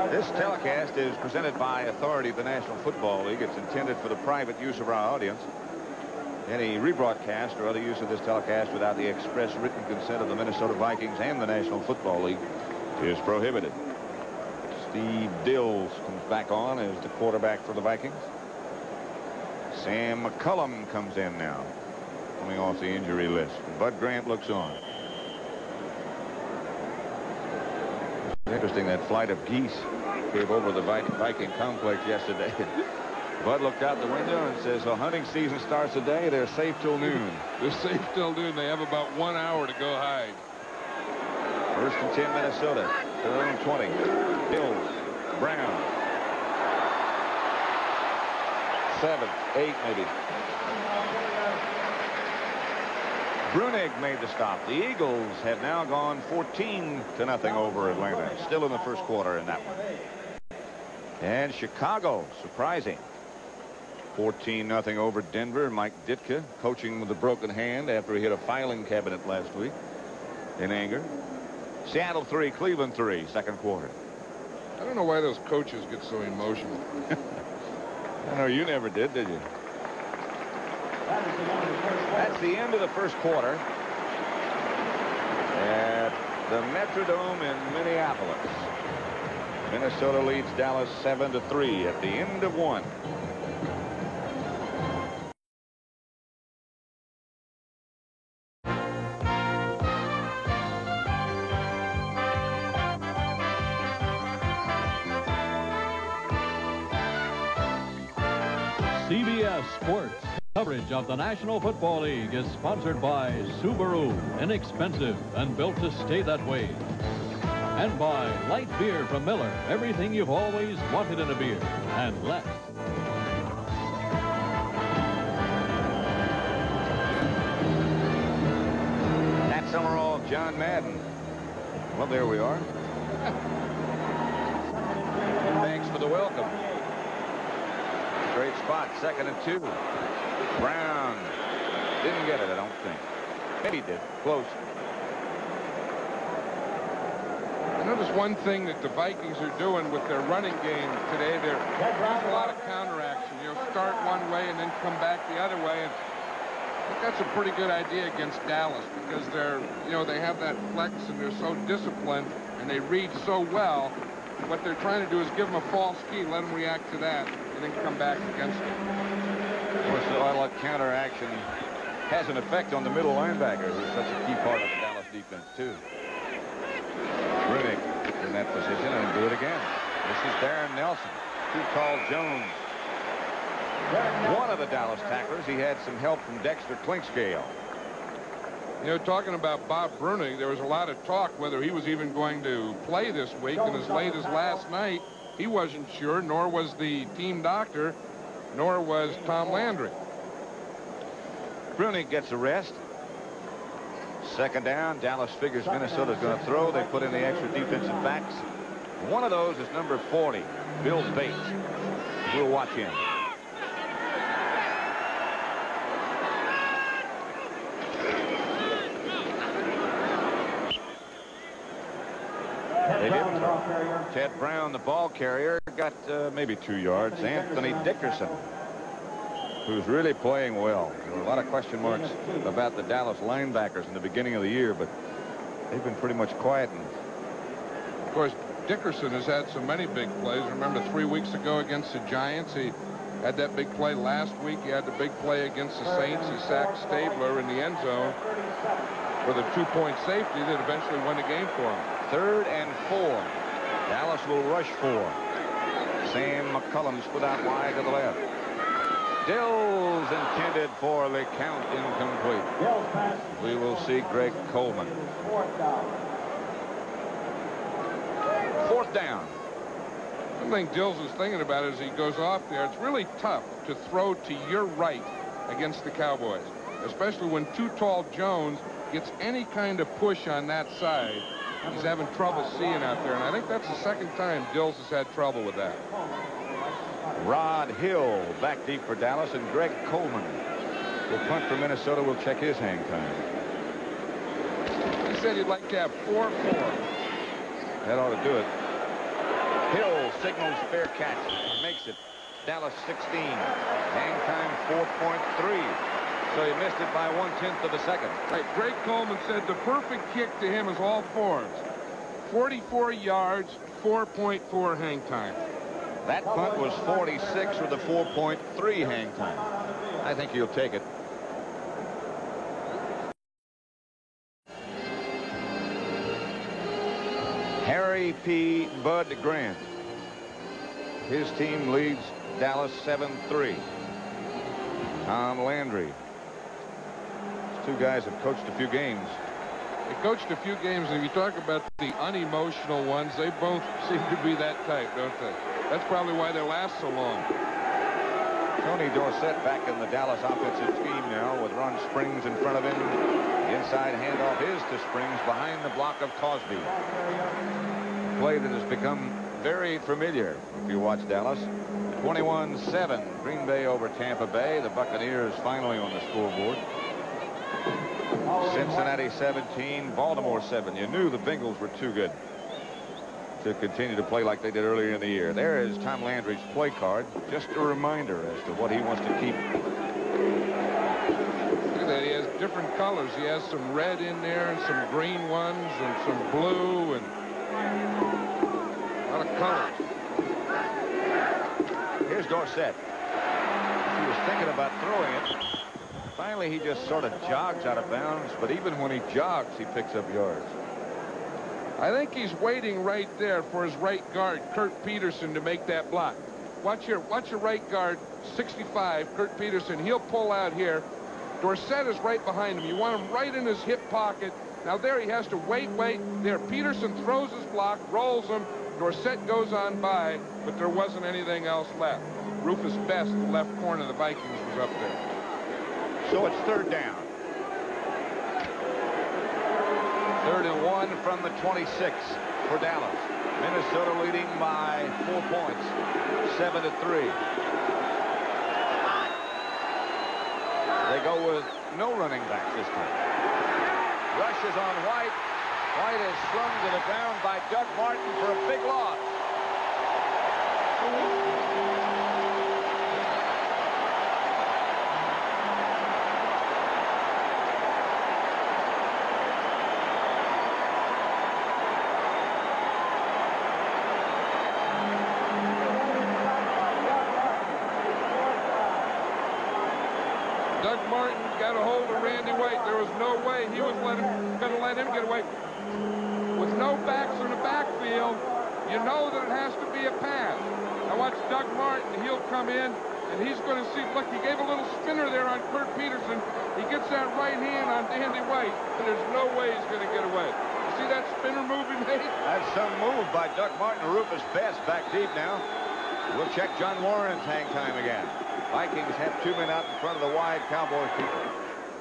This telecast is presented by authority of the National Football League. It's intended for the private use of our audience. Any rebroadcast or other use of this telecast without the express written consent of the Minnesota Vikings and the National Football League is prohibited. Steve Dills comes back on as the quarterback for the Vikings. Sam McCullum comes in now, coming off the injury list. Bud Grant looks on. Interesting, that flight of geese gave over the Viking complex yesterday. Bud looked out the window and says, well, hunting season starts today. They're safe till noon. They're safe till noon. They have about 1 hour to go hide. First and 10, Minnesota. Third and 20. Hills. Brown. 7, 8 maybe. Brunig made the stop. The Eagles have now gone 14-0 over Atlanta. Still in the first quarter in that one. And Chicago, surprising. 14-0 over Denver. Mike Ditka coaching with a broken hand after he hit a filing cabinet last week in anger. Seattle 3, Cleveland 3, second quarter. I don't know why those coaches get so emotional. I know you never did you? That's the end of the first quarter at the Metrodome in Minneapolis. Minnesota leads Dallas 7-3 at the end of one. CBS Sports coverage of the National Football League is sponsored by Subaru, inexpensive and built to stay that way. And by light beer from Miller, everything you've always wanted in a beer, and less. Pat Summerall, John Madden. Well, there we are. Thanks for the welcome. Great spot, 2nd and 2. Brown didn't get it, I don't think. Maybe he did. Close. I notice one thing that the Vikings are doing with their running game today. They're using a lot of counteraction. You know, start one way and then come back the other way. And I think that's a pretty good idea against Dallas because they're, you know, they have that flex and they're so disciplined and they read so well. What they're trying to do is give them a false key, let them react to that, and then come back against it. Of course, all that counteraction has an effect on the middle linebacker, who's such a key part of the Dallas defense, too. Brunig in that position and do it again. This is Darren Nelson. Too tall Jones. One of the Dallas tacklers, he had some help from Dexter Clinkscale. You know, talking about Bob Brunig, there was a lot of talk whether he was even going to play this week, and as late as last night, he wasn't sure, nor was the team doctor, nor was Tom Landry. Brunig gets a rest. 2nd down. Dallas figures Minnesota's going to throw. They put in the extra defensive backs. One of those is number 40, Bill Bates. We'll watch him. They didn't throw. Ted Brown, the ball carrier, got maybe 2 yards. Anthony Dickerson, who's really playing well. There were a lot of question marks about the Dallas linebackers in the beginning of the year, but they've been pretty much quiet. And of course, Dickerson has had so many big plays. Remember 3 weeks ago against the Giants, he had that big play last week. He had the big play against the Saints. He sacked Stabler in the end zone for the 2-point safety that eventually won the game for him. 3rd and 4. Dallas will rush 4. Sam McCullum split out wide to the left. Dills intended for the count, incomplete. We will see Greg Coleman. 4th down. One thing Dills is thinking about as he goes off there, it's really tough to throw to your right against the Cowboys, especially when too tall Jones gets any kind of push on that side. He's having trouble seeing out there, and I think that's the 2nd time Dills has had trouble with that. Rod Hill back deep for Dallas, and Greg Coleman will punt for Minnesota. Will check his hang time. He said he'd like to have 4-4. That ought to do it. Hill signals fair catch. Makes it. Dallas 16. Hang time 4.3. So he missed it by 1/10 of a second. Right. Greg Coleman said the perfect kick to him is all 4s. 44 yards, 4.4 hang time. That punt was 46 with a 4.3 hang time. I think he'll take it. Harry P. Bud Grant His team leads Dallas 7-3. Tom Landry. These two guys have coached a few games. They coached a few games, and if you talk about the unemotional ones, they both seem to be that type, don't they? That's probably why they last so long. Tony Dorsett back in the Dallas offensive scheme now with Ron Springs in front of him. The inside handoff is to Springs behind the block of Cosby. Play that has become very familiar if you watch Dallas. 21-7, Green Bay over Tampa Bay. The Buccaneers finally on the scoreboard. Cincinnati 17, Baltimore 7. You knew the Bengals were too good to continue to play like they did earlier in the year. There is Tom Landry's play card. Just a reminder as to what he wants to keep. Look at that. He has different colors. He has some red in there and some green ones and some blue and a lot of colors. Here's Dorsett. He was thinking about throwing it. Finally, he just sort of jogs out of bounds, but even when he jogs, he picks up yards. I think he's waiting right there for his right guard, Kurt Peterson, to make that block. Watch your right guard, 65, Kurt Peterson. He'll pull out here. Dorsett is right behind him. You want him right in his hip pocket. Now there he has to wait. There, Peterson throws his block, rolls him. Dorsett goes on by, but there wasn't anything else left. Rufus Best, the left corner of the Vikings, was up there. So it's third down. 3rd and 1 from the 26 for Dallas. Minnesota leading by 4 points, 7-3. They go with no running back this time. Rushes on White. White is slung to the ground by Doug Martin for a big loss. Doug Martin got a hold of Randy White. There was no way he was going to let him get away. With no backs in the backfield, you know that it has to be a pass. Now watch Doug Martin. He'll come in, and he's going to see. Look, he gave a little spinner there on Kurt Peterson. He gets that right hand on Randy White, and there's no way he's going to get away. You see that spinner move he made? That's some move by Doug Martin. Rufus Best back deep now. We'll check John Warren's hang time again. Vikings have 2 men out in front of the wide Cowboys people.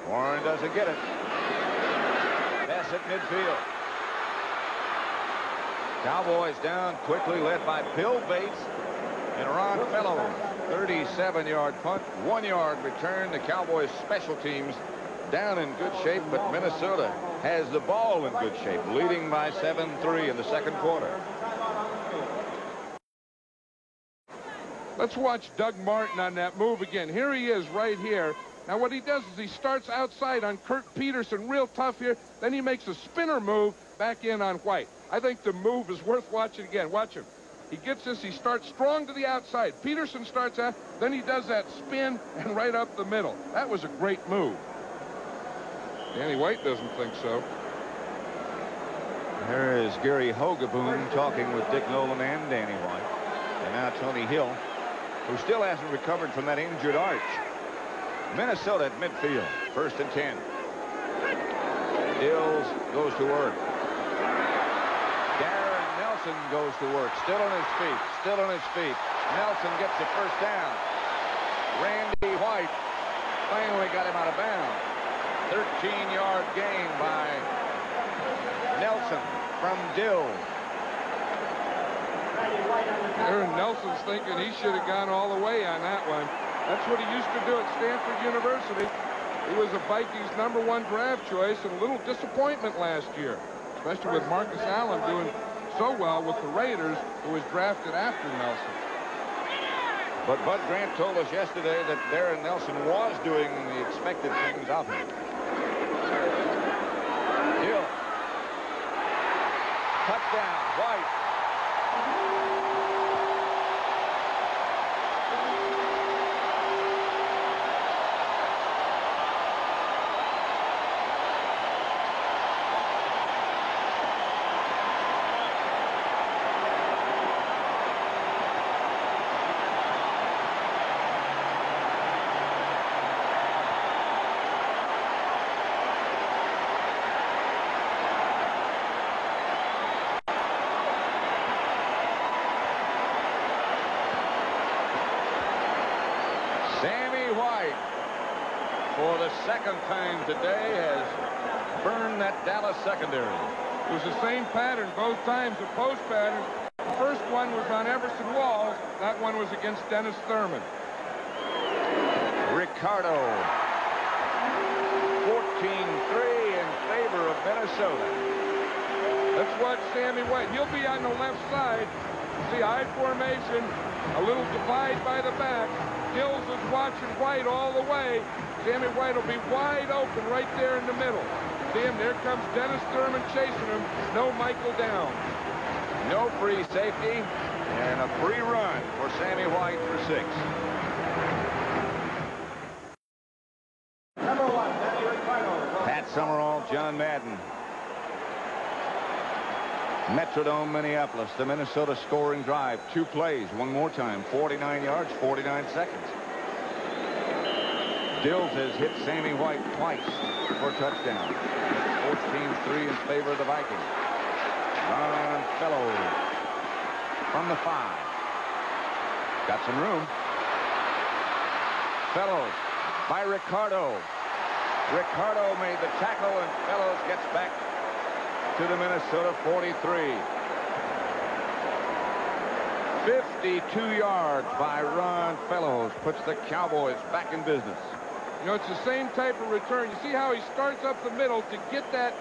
Warren doesn't get it. Pass at midfield. Cowboys down quickly, led by Bill Bates and Ron Fellows. 37-yard punt, 1-yard return. The Cowboys special teams down in good shape, but Minnesota has the ball in good shape, leading by 7-3 in the second quarter. Let's watch Doug Martin on that move again. Here he is right here. Now what he does is he starts outside on Kurt Peterson, real tough here. Then he makes a spinner move back in on White. I think the move is worth watching again. Watch him. He gets this. He starts strong to the outside. Peterson starts out. Then he does that spin and right up the middle. That was a great move. Danny White doesn't think so. Here is Gary Hogaboom talking with Dick Nolan and Danny White. And now Tony Hill, who still hasn't recovered from that injured arch. Minnesota at midfield, 1st and 10. Hills goes to work. Darren Nelson goes to work, still on his feet, still on his feet. Nelson gets the first down. Randy White finally got him out of bounds. 13-yard gain by Nelson from Dill. Aaron Nelson's thinking he should have gone all the way on that one. That's what he used to do at Stanford University. He was a Vikings #1 draft choice and a little disappointment last year, especially with Marcus Allen doing so well with the Raiders, who was drafted after Nelson. But Bud Grant told us yesterday that Darren Nelson was doing the expected things of him. Hill. Touchdown, White. for the second time today, has burned that Dallas secondary. It was the same pattern both times, a post pattern. The first one was on Everson Walls. That one was against Dennis Thurman. Ricardo. 14-3 in favor of Minnesota. Let's watch Sammy White. He'll be on the left side. See, I formation, a little divide by the back. Gills is watching White all the way. Sammy White will be wide open right there in the middle. See him, there comes Dennis Thurman chasing him. No Michael Downs. No free safety and a free run for Sammy White for 6. Number 1, Danny Ricardo. Pat Summerall, John Madden. Metrodome, Minneapolis, the Minnesota scoring drive. 2 plays, one more time. 49 yards, 49 seconds. Dills has hit Sammy White twice for a touchdown. 14-3 in favor of the Vikings. Ron Fellows from the 5. Got some room. Fellows by Ricardo. Ricardo made the tackle, and Fellows gets back to the Minnesota 43. 52 yards by Ron Fellows puts the Cowboys back in business. You know, it's the same type of return. You see how he starts up the middle to get that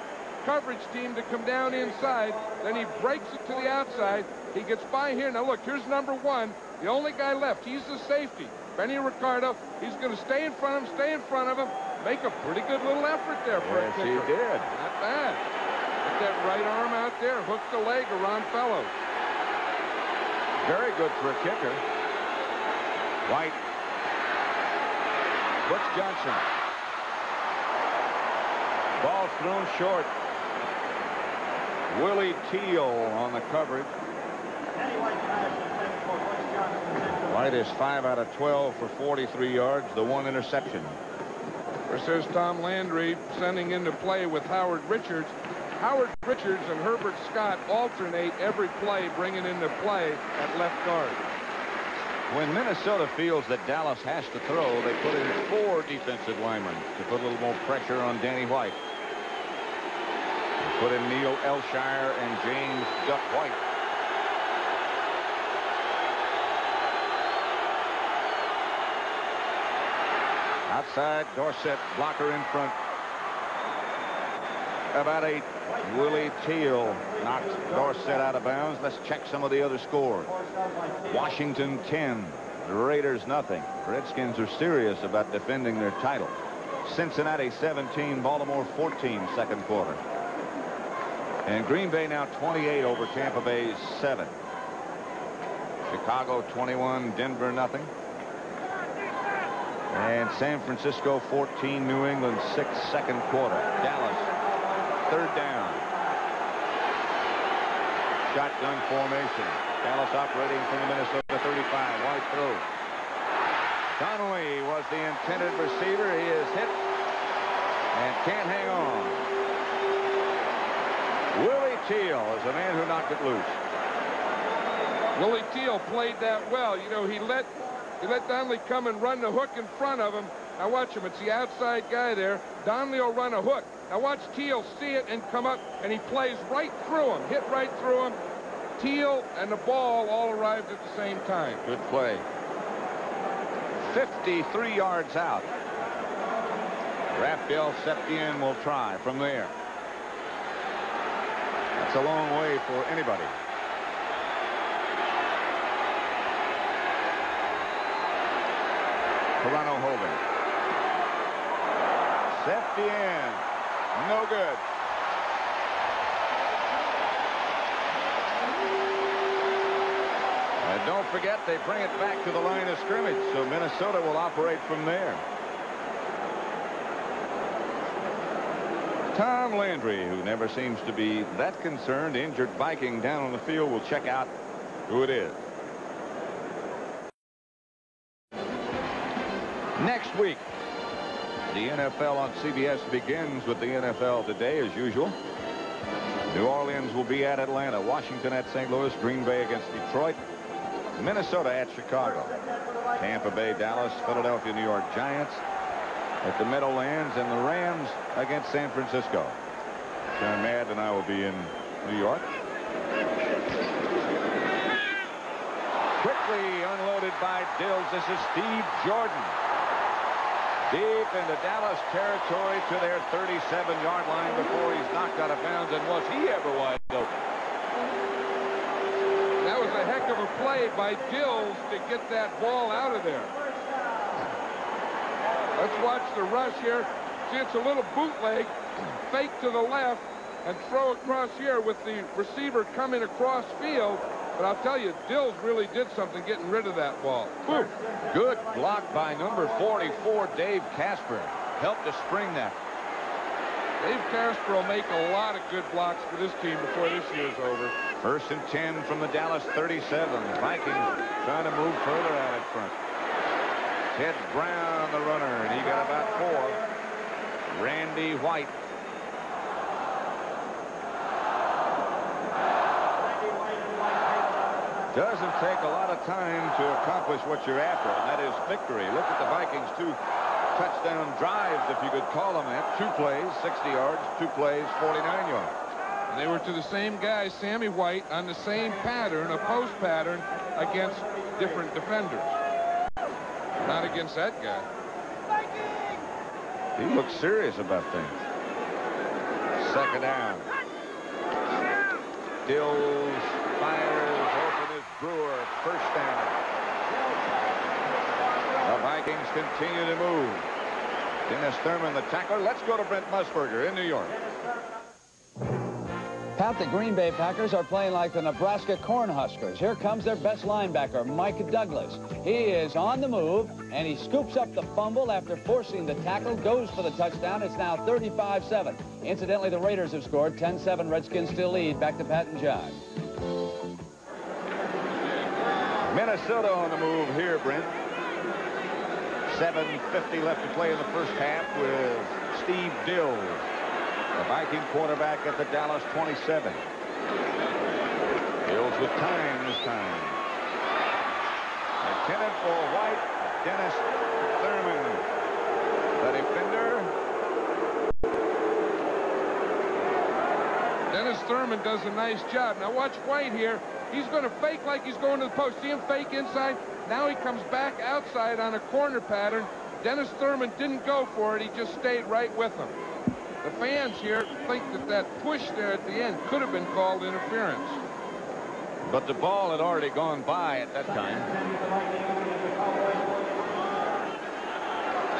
coverage team to come down inside. Then he breaks it to the outside. He gets by here. Now, look, here's number 1. The only guy left. He's the safety. Benny Ricardo. He's going to stay in front of him, stay in front of him. Make a pretty good little effort there for a kicker. Yes, he did. Not bad. Get that right arm out there. Hook the leg of Ron Fellows. Very good for a kicker. White. Butch Johnson. Ball thrown short. Willie Teal on the coverage. White is 5 out of 12 for 43 yards. The 1 interception. This is Tom Landry sending into play with Howard Richards. Howard Richards and Herbert Scott alternate every play, bringing into play at left guard. When Minnesota feels that Dallas has to throw, they put in 4 defensive linemen to put a little more pressure on Danny White. They put in Neil Elshire and James Duck White. Outside, Dorsett, blocker in front. About 8. Willie Teal knocks Dorsett out of bounds. Let's check some of the other scores. Washington 10. The Raiders nothing. Redskins are serious about defending their title. Cincinnati 17. Baltimore 14 second quarter. And Green Bay now 28 over Tampa Bay 7. Chicago 21. Denver nothing. And San Francisco 14. New England 6 second quarter. Dallas 3rd down. Shotgun formation. Dallas operating from the Minnesota 35. White throw. Donnelly was the intended receiver. He is hit and can't hang on. Willie Teal is the man who knocked it loose. Willie Teal played that well. You know, he let Donnelly come and run the hook in front of him. Now watch him. It's the outside guy there. Donnelly will run a hook. Now watch Teal see it and come up, and he plays right through him, hit right through him. Teal and the ball all arrived at the same time. Good play. 53 yards out. Raphael Septien will try from there. That's a long way for anybody. Toronto holding. Septien. No good. And don't forget, they bring it back to the line of scrimmage, so Minnesota will operate from there. Tom Landry, who never seems to be that concerned, injured Viking down on the field, will check out who it is. Next week, the NFL on CBS begins with the NFL Today, as usual. New Orleans will be at Atlanta, Washington at St. Louis, Green Bay against Detroit, Minnesota at Chicago, Tampa Bay, Dallas, Philadelphia, New York Giants, at the Meadowlands, and the Rams against San Francisco. John Madden and I will be in New York. Quickly unloaded by Dills. This is Steve Jordan. Deep into Dallas territory to their 37-yard line before he's knocked out of bounds, and was he ever wide open. That was a heck of a play by Dills to get that ball out of there. Let's watch the rush here. See, it's a little bootleg, fake to the left, and throw across here with the receiver coming across field. But I'll tell you, Dills really did something getting rid of that ball. Whew. Good block by number 44, Dave Casper. Helped to spring that. Dave Casper will make a lot of good blocks for this team before this year's over. 1st and 10 from the Dallas 37. Vikings trying to move further out in front. Ted Brown, the runner, and he got about 4. Randy White. Doesn't take a lot of time to accomplish what you're after, and that is victory. Look at the Vikings' 2 touchdown drives, if you could call them that. 2 plays, 60 yards, 2 plays, 49 yards. And they were to the same guy, Sammy White, on the same pattern, a post pattern, against different defenders. Not against that guy. He looks serious about things. 2nd down. Dills fires. Open is Brewer. 1st down. The Vikings continue to move. Dennis Thurman, the tackler. Let's go to Brent Musburger in New York. Pat, the Green Bay Packers are playing like the Nebraska Cornhuskers. Here comes their best linebacker, Mike Douglas. He is on the move, and he scoops up the fumble after forcing the tackle, goes for the touchdown. It's now 35-7. Incidentally, the Raiders have scored 10-7. Redskins still lead. Back to Pat and John. Minnesota on the move here, Brent. 7:50 left to play in the 1st half with Steve Dills, the Viking quarterback at the Dallas 27. Dills with time this time. Intended for White. Dennis Thurman, the defender. Dennis Thurman does a nice job. Now watch White here. He's going to fake like he's going to the post. See him fake inside? Now he comes back outside on a corner pattern. Dennis Thurman didn't go for it. He just stayed right with him. The fans here think that that push there at the end could have been called interference. But the ball had already gone by at that time.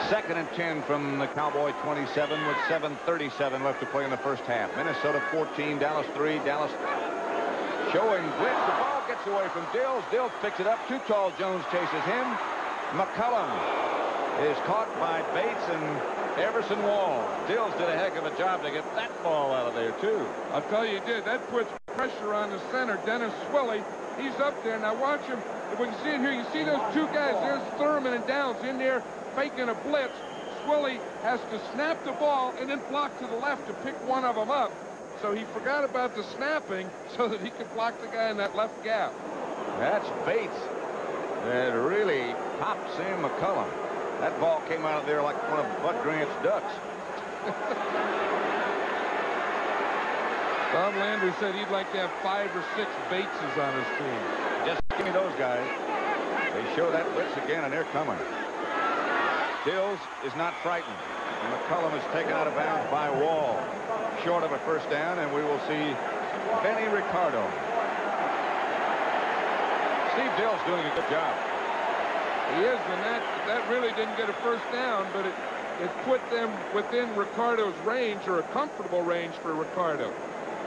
2nd and 10 from the Cowboy 27 with 7:37 left to play in the 1st half. Minnesota 14, Dallas 3. Dallas showing blitz. The ball gets away from Dills. Dills picks it up. Too tall. Jones chases him. McCullum is caught by Bates and Everson Wall. Dills did a heck of a job to get that ball out of there, too. I'll tell you, he did. That puts pressure on the center, Dennis Swilley. He's up there. Now watch him. If we can see it here, you see those 2 guys. There's Thurman and Downs in there faking a blitz. Swilley has to snap the ball and then block to the left to pick one of them up. So he forgot about the snapping so that he could block the guy in that left gap. That's Bates that really popped Sam McCullum. That ball came out of there like one of Bud Grant's ducks. Tom Landry said he'd like to have 5 or 6 Bateses on his team. Just give me those guys. They show that blitz again, and they're coming. Dills is not frightened. And McCullum is taken out of bounds by Wall. Short of a 1st down, and we will see Benny Ricardo. Steve Dills doing a good job. He is, and that really didn't get a 1st down, but it put them within Ricardo's range, or a comfortable range for Ricardo.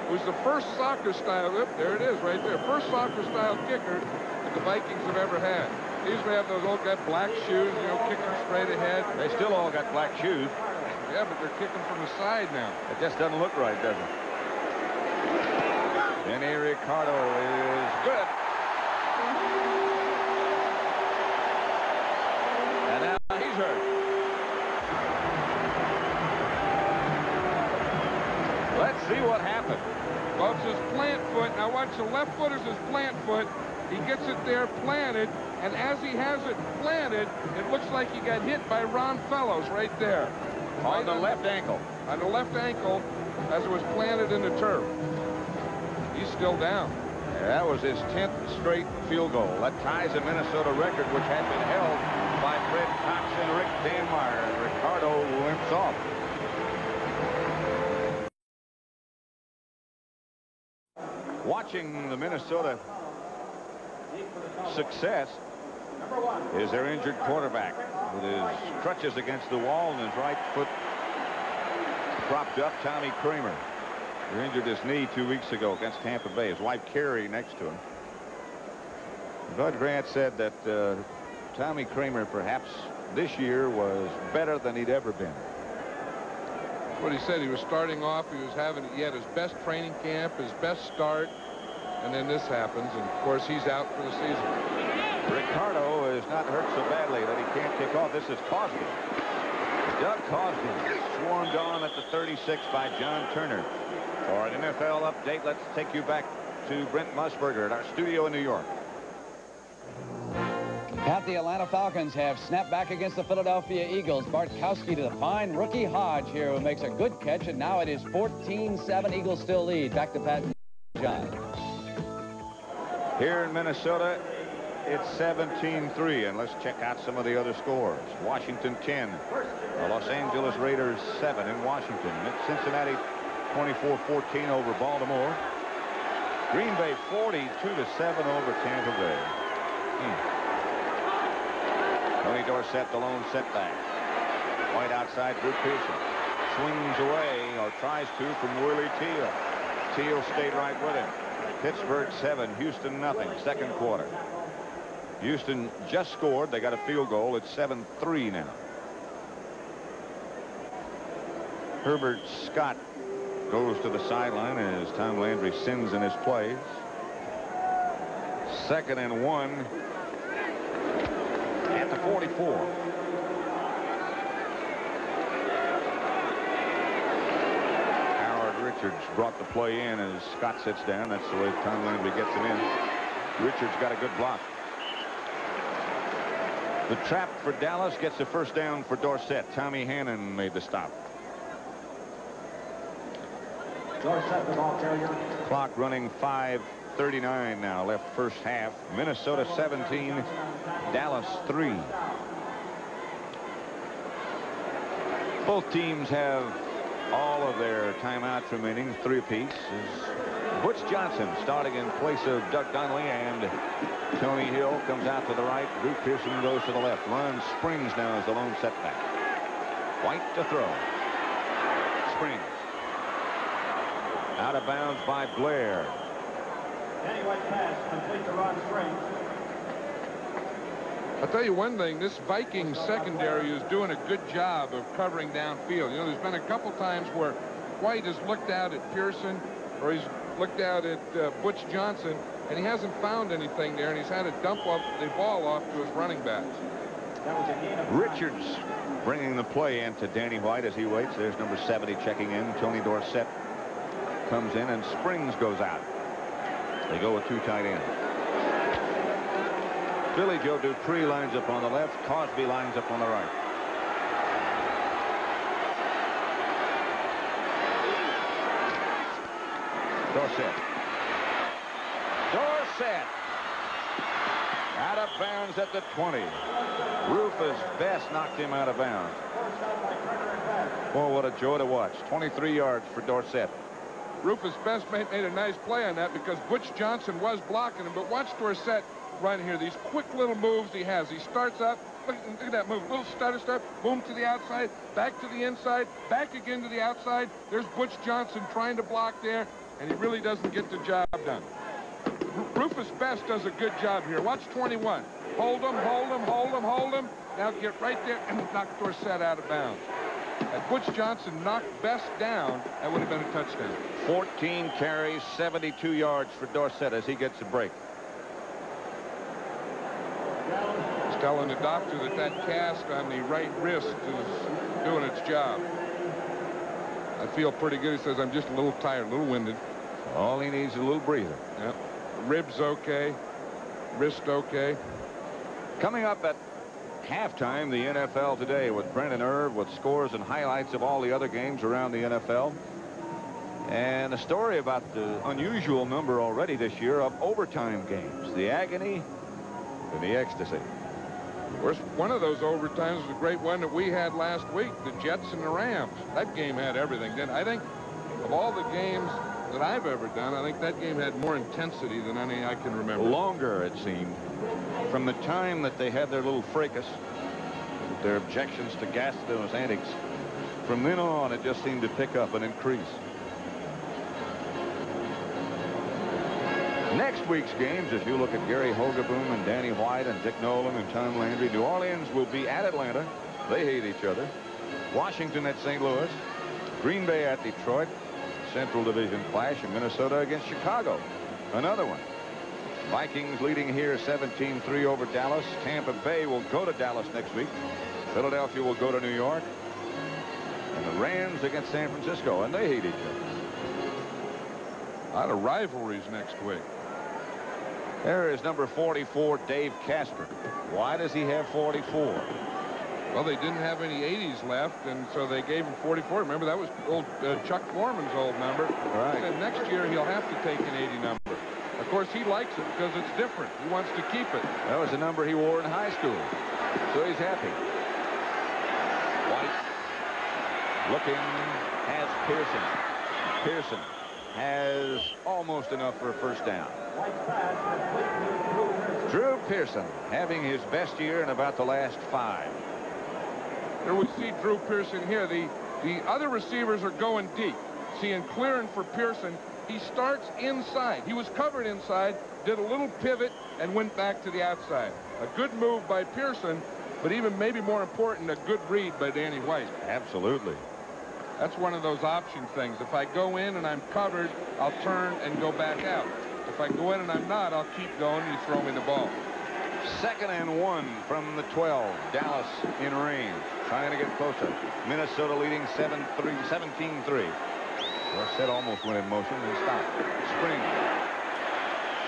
It was the first soccer-style, there it is right there, first soccer-style kicker that the Vikings have ever had. They usually have those old got black shoes, you know, kicking straight ahead. They still all got black shoes. Yeah, but they're kicking from the side now. It just doesn't look right, does it? Benny Ricardo is good. And now he's hurt. Let's see what happened. Well, it's his plant foot. Now watch the left foot is his plant foot. He gets it there planted, and as he has it planted, it looks like he got hit by Ron Fellows right there. On the left ankle. On the left ankle as it was planted in the turf. He's still down. That was his 10th straight field goal. That ties a Minnesota record, which had been held by Fred Cox and Rick Danmeyer. And Ricardo limps off. Watching the Minnesota success is their injured quarterback with his crutches against the wall and his right foot propped up, Tommy Kramer. He injured his knee 2 weeks ago against Tampa Bay. His wife Carrie next to him. Bud Grant said that Tommy Kramer perhaps this year was better than he'd ever been. What he said, he was starting off, he had his best training camp, his best start, and then this happens, and of course he's out for the season. Ricardo is not hurt so badly that he can't kick off. This is Cosby. Doug Cosby swarmed on at the 36 by John Turner. For an NFL update, let's take you back to Brent Musburger at our studio in New York. Pat, the Atlanta Falcons have snapped back against the Philadelphia Eagles. Bartkowski to the fine rookie Hodge here, who makes a good catch, and now it is 14-7. Eagles still lead. Back to Pat and John. Here in Minnesota, it's 17-3, and let's check out some of the other scores. Washington 10, the Los Angeles Raiders 7 in Washington. Cincinnati 24-14 over Baltimore. Green Bay 42-7 over Tampa Bay. Tony Dorsett, the lone setback. White outside, Drew Pearson swings away, or tries to, from Willie Teal. Teal stayed right with him. Pittsburgh 7, Houston nothing. Second quarter. Houston just scored. They got a field goal. It's 7-3 now. Herbert Scott goes to the sideline as Tom Landry sends in his plays. 2nd and 1 at the 44. Howard Richards brought the play in as Scott sits down. That's the way Tom Landry gets him in. Richards got a good block. The trap for Dallas gets a first down for Dorsett. Tommy Hannon made the stop. Dorsett, the ball carrier. Clock running 5:39 now left first half. Minnesota 17, Dallas 3. Both teams have all of their timeouts remaining, 3 apiece. Butch Johnson starting in place of Doug Donnelly, and Tony Hill comes out to the right. Drew Pearson goes to the left. Ron Springs now is the lone setback. White to throw. Springs. Out of bounds by Blair. Danny White pass complete to Ron Springs. I'll tell you one thing, this Vikings secondary is doing a good job of covering downfield. You know, there's been a couple times where White has looked out at Pearson, or he's looked out at Butch Johnson, and he hasn't found anything there, and he's had to dump off the ball off to his running backs. Richards bringing the play in to Danny White as he waits. There's number 70 checking in. Tony Dorsett comes in, and Springs goes out. They go with 2 tight ends. Billy Joe Dupree lines up on the left. Cosby lines up on the right. Dorsett. Dorsett. Out of bounds at the 20. Rufus Best knocked him out of bounds. Boy, what a joy to watch. 23 yards for Dorsett. Rufus Best made a nice play on that because Butch Johnson was blocking him, but watch Dorsett run here. These quick little moves he has. He starts up. Look at that move. Little stutter step. Boom to the outside. Back to the inside. Back again to the outside. There's Butch Johnson trying to block there, and he really doesn't get the job done. Rufus Best does a good job here. Watch 21. Hold him, hold him, hold him, hold him. Now get right there and knock Dorsett out of bounds. Had Butch Johnson knocked Best down, that would have been a touchdown. 14 carries, 72 yards for Dorsett as he gets a break. He's telling the doctor that that cast on the right wrist is doing its job. I feel pretty good. He says, I'm just a little tired, a little winded. All he needs is a little breather. Yep. Ribs okay. wrist okay. Coming up at halftime, the NFL Today with Brendan Irv with scores and highlights of all the other games around the NFL. And a story about the unusual number already this year of overtime games. The agony and the ecstasy. Of course, one of those overtimes was a great one that we had last week, the Jets and the Rams. That game had everything. Then I think of all the games that I've ever done, I think that game had more intensity than any I can remember. Longer, it seemed. From the time that they had their little fracas, their objections to Gaston's antics, from then on, it just seemed to pick up and increase. Next week's games, if you look at Gary Hogeboom and Danny White and Dick Nolan and Tom Landry, New Orleans will be at Atlanta. They hate each other. Washington at St. Louis. Green Bay at Detroit. Central Division clash, and Minnesota against Chicago. Another one. Vikings leading here 17-3 over Dallas. Tampa Bay will go to Dallas next week. Philadelphia will go to New York. And the Rams against San Francisco, and they hate each other. A lot of rivalries next week. There is number 44, Dave Casper. Why does he have 44? Well, they didn't have any 80s left, and so they gave him 44. Remember, that was old Chuck Foreman's old number. Right. He said next year he'll have to take an 80 number. Of course, he likes it because it's different. He wants to keep it. That was the number he wore in high school, so he's happy. White looking, has Pearson. Pearson has almost enough for a first down. Drew Pearson having his best year in about the last 5. There we see Drew Pearson here. The other receivers are going deep. Seeing clearing for Pearson. He starts inside. He was covered inside, did a little pivot, and went back to the outside. A good move by Pearson, but even maybe more important, a good read by Danny White. Absolutely. That's one of those option things. If I go in and I'm covered, I'll turn and go back out. If I go in and I'm not, I'll keep going. You throw me the ball. 2nd and 1 from the 12. Dallas in range, trying to get closer. Minnesota leading 17-3. Dorsett almost went in motion and stopped. Spring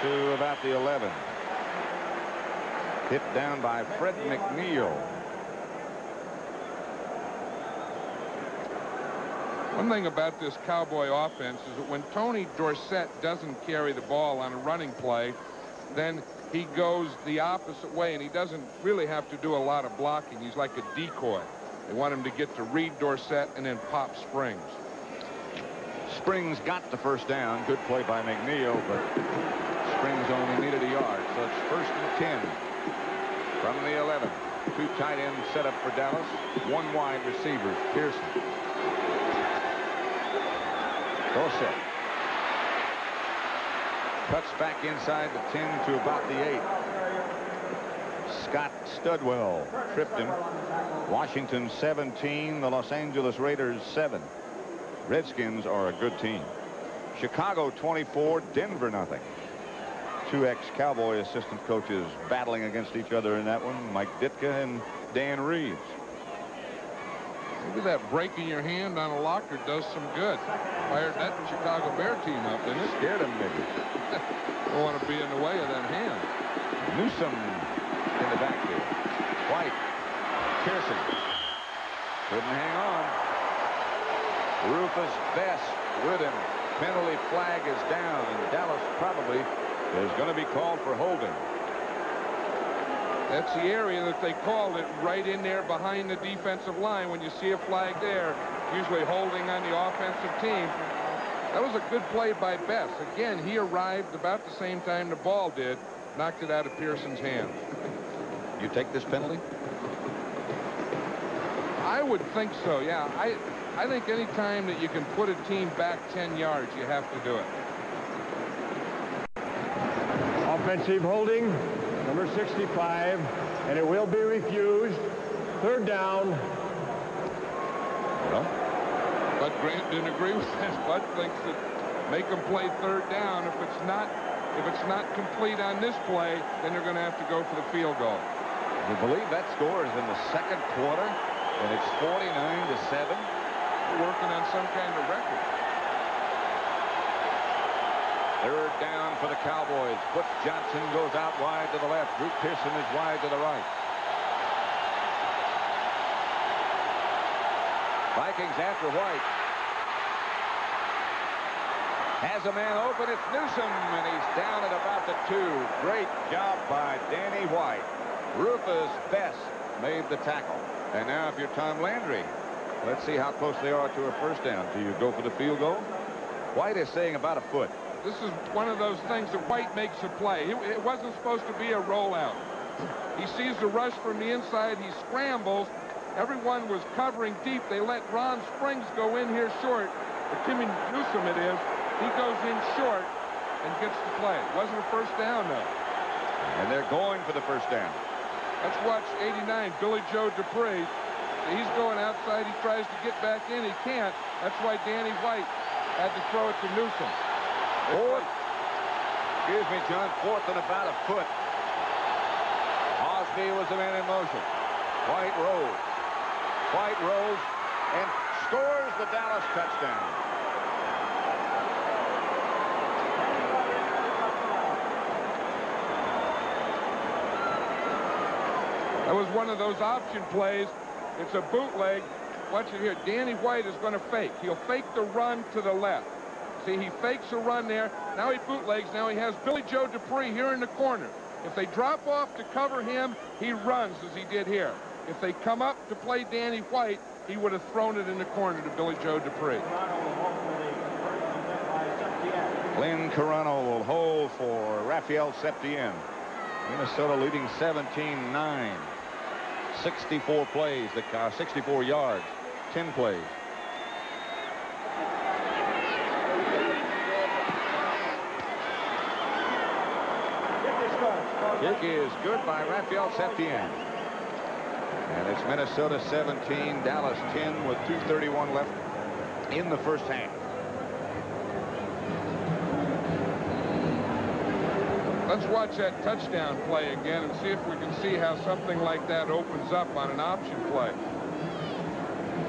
to about the 11. Hit down by Fred McNeil. One thing about this Cowboy offense is that when Tony Dorsett doesn't carry the ball on a running play, then he goes the opposite way, and he doesn't really have to do a lot of blocking. He's like a decoy. They want him to get to read Dorsett and then pop Springs. Springs got the first down. Good play by McNeil, but Springs only needed a yard. So it's 1st and 10 from the 11. 2 tight ends set up for Dallas. 1 wide receiver, Pearson. Dorsett cuts back inside the 10 to about the 8. Scott Studwell tripped him. Washington 17, the Los Angeles Raiders 7. Redskins are a good team. Chicago 24, Denver nothing. 2 ex-Cowboy assistant coaches battling against each other in that one. Mike Ditka and Dan Reeves. Maybe that breaking your hand on a locker does some good. Fired that Chicago Bear team up, didn't it? Scared him maybe. Don't want to be in the way of that hand. Newsom in the backfield. White. Pearson. Couldn't hang on. Rufus Best with him. Penalty flag is down, and Dallas probably is going to be called for holding. That's the area that they called it, right in there behind the defensive line. When you see a flag there, usually holding on the offensive team. That was a good play by Best. Again, he arrived about the same time the ball did, knocked it out of Pearson's hand. You take this penalty? I would think so, yeah. I think any time that you can put a team back 10 yards, you have to do it. Offensive holding, number 65, and it will be refused. 3rd down. Well, Bud Grant didn't agree with that. Bud thinks that make them play 3rd down. If it's not complete on this play, then they're going to have to go for the field goal. you believe that score is in the 2nd quarter, and it's 49-7. We're working on some kind of record. Third down for the Cowboys. Butch Johnson goes out wide to the left. Drew Pearson is wide to the right. Vikings after White. Has a man open. It's Newsom, and he's down at about the 2. Great job by Danny White. Rufus Best made the tackle. And now if you're Tom Landry, let's see how close they are to a first down. Do you go for the field goal? White is saying about a foot. This is one of those things that White makes a play. It wasn't supposed to be a rollout. He sees the rush from the inside. He scrambles. Everyone was covering deep. They let Ron Springs go in here short. Or Timmy Newsom it is. He goes in short and gets the play. It wasn't a first down, though. And they're going for the first down. Let's watch 89, Billy Joe Dupree. He's going outside. He tries to get back in. He can't. That's why Danny White had to throw it to Newsom. Fourth. Excuse me, John. Fourth and about a foot. Osby was the man in motion. White rolls. White rolls and scores the Dallas touchdown. That was one of those option plays. It's a bootleg. Watch it here. Danny White is going to fake. He'll fake the run to the left. See, he fakes a run there. Now he bootlegs. Now he has Billy Joe Dupree here in the corner. If they drop off to cover him, he runs as he did here. If they come up to play Danny White, he would have thrown it in the corner to Billy Joe Dupree. Glenn Carano will hold for Raphael Septien. Minnesota leading 17-9. 64 plays, 64 yards, 10 plays. Kick is good by Raphael Septien. And it's Minnesota 17, Dallas 10 with 2:31 left in the first half. Let's watch that touchdown play again and see if we can see how something like that opens up on an option play.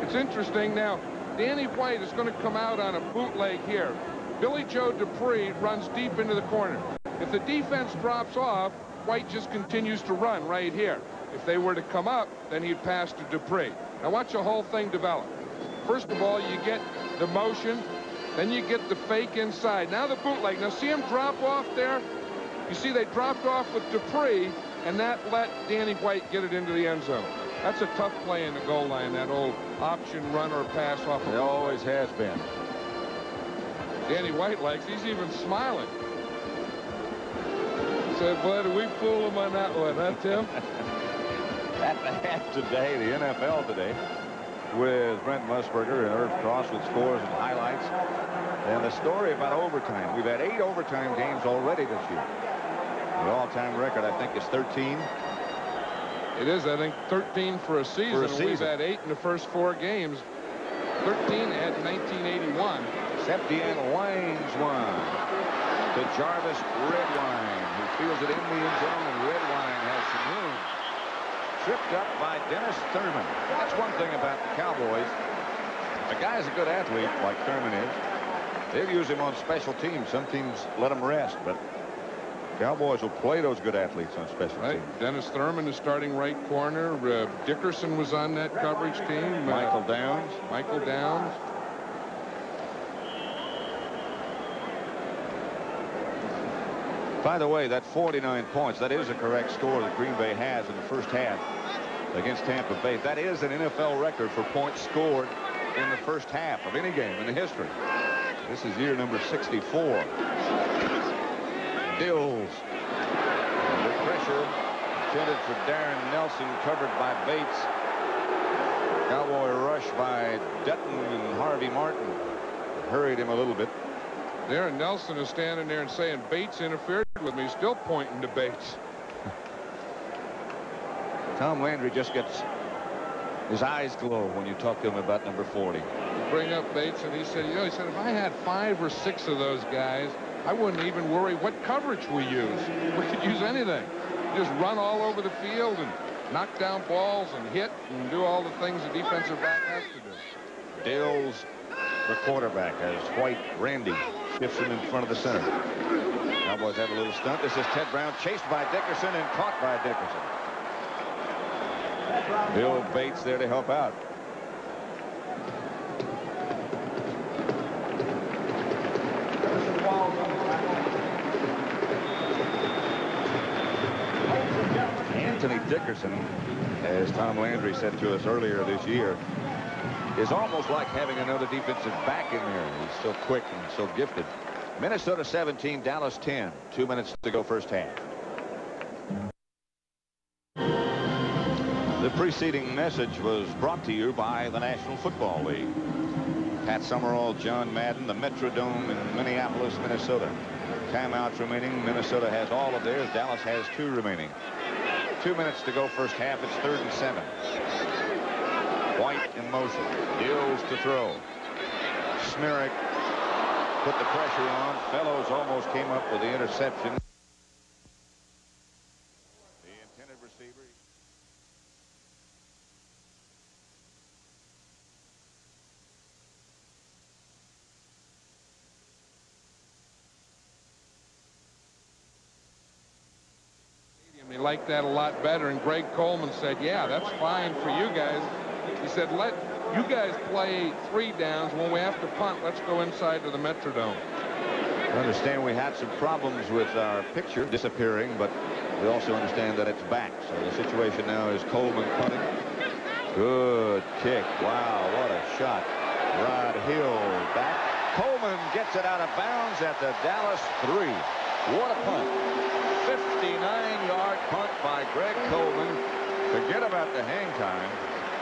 It's interesting now. Danny White is going to come out on a bootleg here. Billy Joe Dupree runs deep into the corner. If the defense drops off, White just continues to run right here. If they were to come up, then he'd pass to Dupree. Now watch the whole thing develop. First of all, you get the motion, then you get the fake inside. Now the bootleg. Now see him drop off there? You see they dropped off with Dupree, and that let Danny White get it into the end zone. That's a tough play in the goal line, that old option run or pass off. It always has been. Danny White likes, he's even smiling. He said, boy, did we fool him on that one, huh, Tim? At the half today, the NFL today, with Brent Musburger and Irv Cross with scores and highlights. And the story about overtime. We've had 8 overtime games already this year. The all-time record, I think, is 13. It is, I think, 13 for a season. We've had 8 in the first 4 games. 13 at 1981. Septien winds one to Jarvis Redwine, who feels it in the end zone, and Redwine has some room. Tripped up by Dennis Thurman. That's one thing about the Cowboys. If a guy's a good athlete, like Thurman is, they'll use him on special teams. Some teams let him rest, but Cowboys will play those good athletes on special teams. Dennis Thurman is starting right corner. Dickerson was on that coverage team. Michael Downs. Michael Downs. By the way, that 49 points, that is a correct score that Green Bay has in the first half against Tampa Bay. That is an NFL record for points scored in the first half of any game in the history. This is year number 64. Dills. Under pressure. Intended for Darren Nelson, covered by Bates. Cowboy rush by Dutton and Harvey Martin. Hurried him a little bit. Darren Nelson is standing there and saying Bates interfered with me. Still pointing to Bates. Tom Landry just gets his eyes glow when you talk to him about number 40. You bring up Bates, and he said, you know, if I had 5 or 6 of those guys, I wouldn't even worry what coverage we use. We could use anything. Just run all over the field and knock down balls and hit and do all the things the defensive back has to do. Dills, the quarterback, as White, Randy Shifts him in front of the center. Cowboys have a little stunt. This is Ted Brown, chased by Dickerson and caught by Dickerson. Bill Bates there to help out. Anthony Dickerson, as Tom Landry said to us earlier this year, is almost like having another defensive back in there. He's so quick and so gifted. Minnesota 17, Dallas 10. 2 minutes to go first half. The preceding message was brought to you by the National Football League. Pat Summerall, John Madden, the Metrodome in Minneapolis, Minnesota. Timeouts remaining. Minnesota has all of theirs. Dallas has 2 remaining. 2 minutes to go first half. It's 3rd and 7. White in motion. Deals to throw. Smirek put the pressure on. Fellows almost came up with the interception. The intended receiver. He liked that a lot better, and Greg Coleman said, yeah, that's fine for you guys. He said, let you guys play 3 downs. When we have to punt, let's go inside to the Metrodome. I understand we had some problems with our picture disappearing, but we also understand that it's back. So the situation now is Coleman punting. Good kick. Wow, what a shot. Rod Hill back. Coleman gets it out of bounds at the Dallas 3. What a punt. 59-yard punt by Greg Coleman. Forget about the hang time.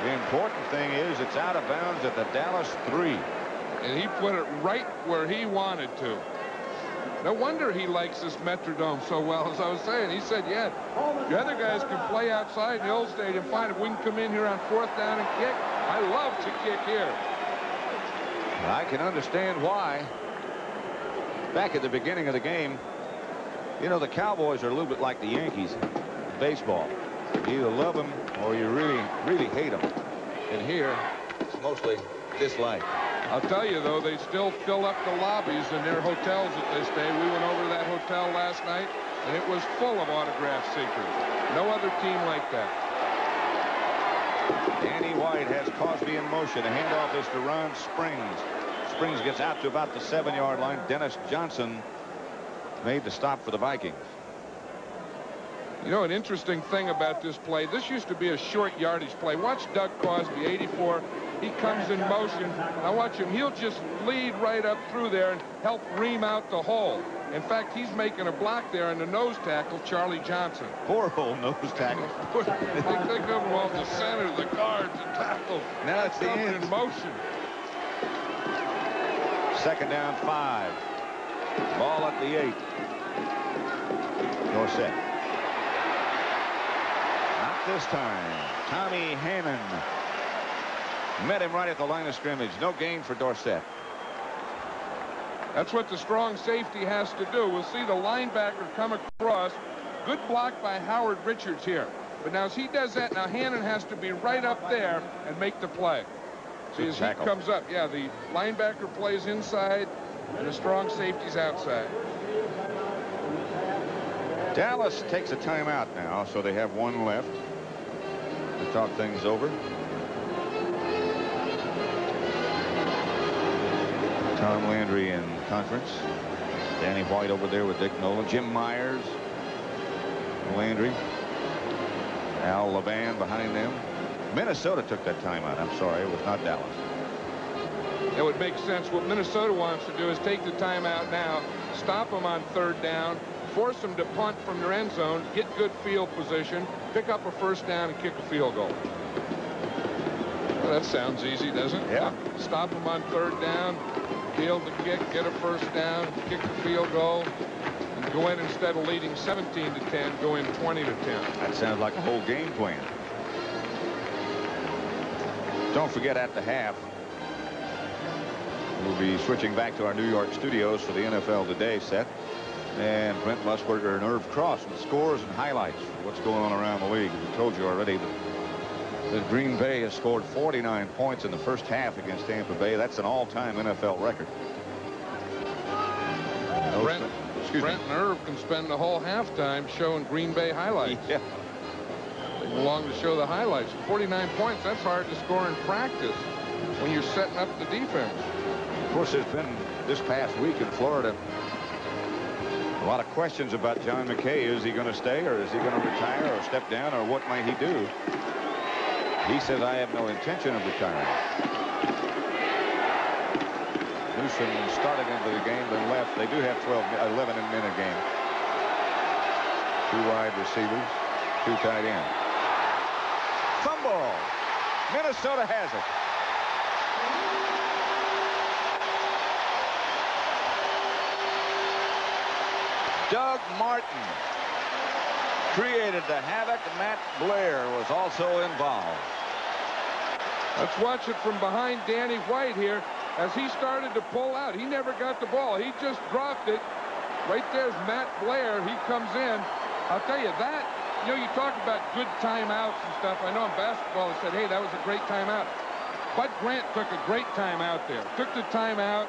The important thing is it's out of bounds at the Dallas 3. And he put it right where he wanted to. No wonder he likes this Metrodome so well. As I was saying, he said, yeah, the other guys can play outside in the old stadium fine. If we can come in here on 4th down and kick, I love to kick here. I can understand why. Back at the beginning of the game, you know, the Cowboys are a little bit like the Yankees in baseball. You either love them or you really hate them. And here, it's mostly dislike. I'll tell you, though, they still fill up the lobbies in their hotels that they stay. We went over to that hotel last night, and it was full of autograph seekers. No other team like that. Danny White has Cosby in motion. A handoff is to Ron Springs. Springs gets out to about the 7-yard line. Dennis Johnson made the stop for the Vikings. You know, an interesting thing about this play, this used to be a short yardage play. Watch Doug Cosby, 84. He comes in motion. Now watch him. He'll just lead right up through there and help ream out the hole. In fact, he's making a block there on the nose tackle, Charlie Johnson. Poor old nose tackle. They think of him off the center, the guards, the tackle. Now it's the end. In motion. 2nd down, 5. Ball at the 8. Dorsett. Not this time. Tommy Hannon met him right at the line of scrimmage. No gain for Dorsett. That's what the strong safety has to do. We'll see the linebacker come across. Good block by Howard Richards here. But now as he does that, now Hannon has to be right up there and make the play. See, as he comes up, yeah, the linebacker plays inside and the strong safety's outside. Dallas takes a timeout now, so they have 1 left to talk things over. Tom Landry in conference. Danny White over there with Dick Nolan. Jim Myers, Landry, Al Levan behind them. Minnesota took that timeout. I'm sorry, it was not Dallas. It would make sense. What Minnesota wants to do is take the timeout now, stop them on 3rd down, force them to punt from their end zone, get good field position, pick up a 1st down, and kick a field goal. Well, that sounds easy, doesn't it? Yeah. Stop them on 3rd down, field the kick, get a 1st down, kick the field goal, and go in instead of leading 17-10, go in 20-10. That sounds like a whole game plan. Don't forget, at the half, we'll be switching back to our New York studios for the NFL Today set. And Brent Musburger and Irv Cross with scores and highlights for what's going on around the league. We told you already that Green Bay has scored 49 points in the first half against Tampa Bay. That's an all-time NFL record. Brent and Irv can spend the whole halftime showing Green Bay highlights. Yeah. They belong to show the highlights. 49 points, that's hard to score in practice when you're setting up the defense. Of course, there's been this past week in Florida a lot of questions about John McKay. Is he going to stay, or is he going to retire, or step down, or what might he do? He says, I have no intention of retiring. Newsom started into the game, then left. They do have 11 men a game. 2 wide receivers, 2 tight ends. Fumble. Minnesota has it. Doug Martin created the havoc. Matt Blair was also involved. Let's watch it from behind Danny White here as he started to pull out. He never got the ball. He just dropped it. Right there's Matt Blair. He comes in. I'll tell you that, you know, you talk about good timeouts and stuff. I know in basketball they said, hey, that was a great timeout. Bud Grant took a great timeout there. Took the timeout.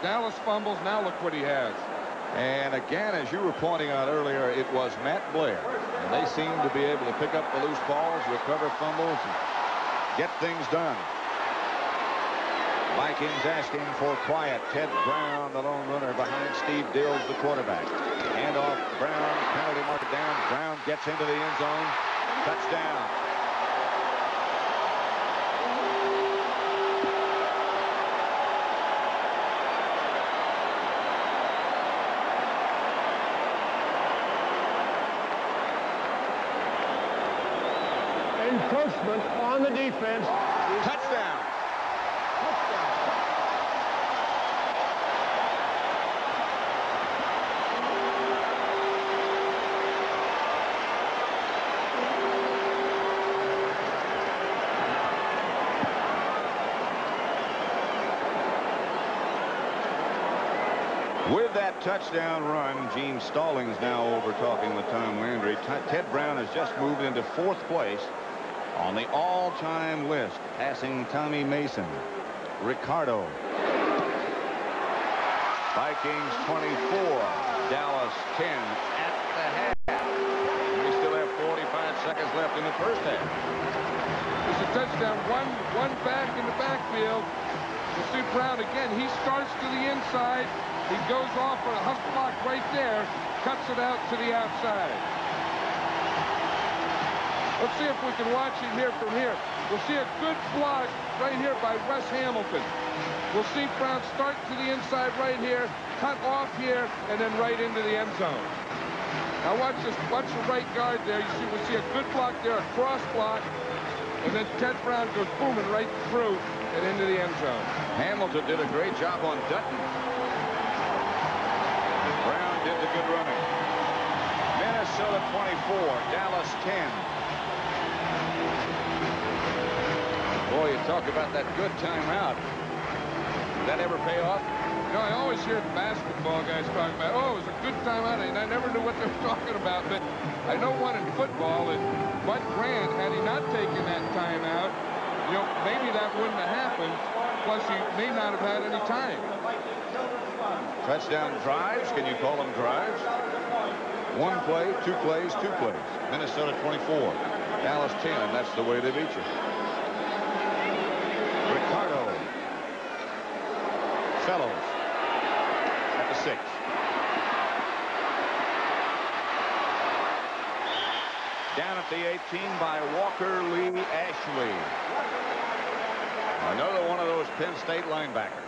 Dallas fumbles. Now look what he has. And again, as you were pointing out earlier, it was Matt Blair. And they seem to be able to pick up the loose balls, recover fumbles, and get things done. Vikings asking for quiet. Ted Brown, the lone runner behind Steve Dills, the quarterback. Hand off Brown, penalty marked down. Brown gets into the end zone. Touchdown. Encroachment on the defense. Touchdown. With that touchdown run, Gene Stallings now over talking with Tom Landry. Ted Brown has just moved into 4th place on the all-time list, passing Tommy Mason. Ricardo. Vikings 24, Dallas 10 at the half. We still have 45 seconds left in the first half. It's a touchdown. One back in the backfield. You see Brown again. He starts to the inside. He goes off for a huff block right there. Cuts it out to the outside. Let's see if we can watch it here from here. We'll see a good block right here by Wes Hamilton. We'll see Brown start to the inside right here, cut off here, and then right into the end zone. Now watch this. Watch the right guard there. You see, we'll see a good block there, a cross block, and then Ted Brown goes booming right through and into the end zone. Hamilton did a great job on Dutton. Brown did the good running. Minnesota 24, Dallas 10. Boy, you talk about that good timeout. Did that ever pay off? You know, I always hear the basketball guys talking about, oh, it was a good timeout, and I never knew what they were talking about. But I know one in football, and Bud Grant, had he not taken that timeout, you know, maybe that wouldn't have happened. Plus, he may not have had any time. Touchdown drives. Can you call them drives? 1 play, 2 plays, 2 plays. Minnesota 24, Dallas 10, and that's the way they beat you. Ricardo. Fellows at the 6. Down at the 18 by Walker Lee Ashley. Another one of those Penn State linebackers.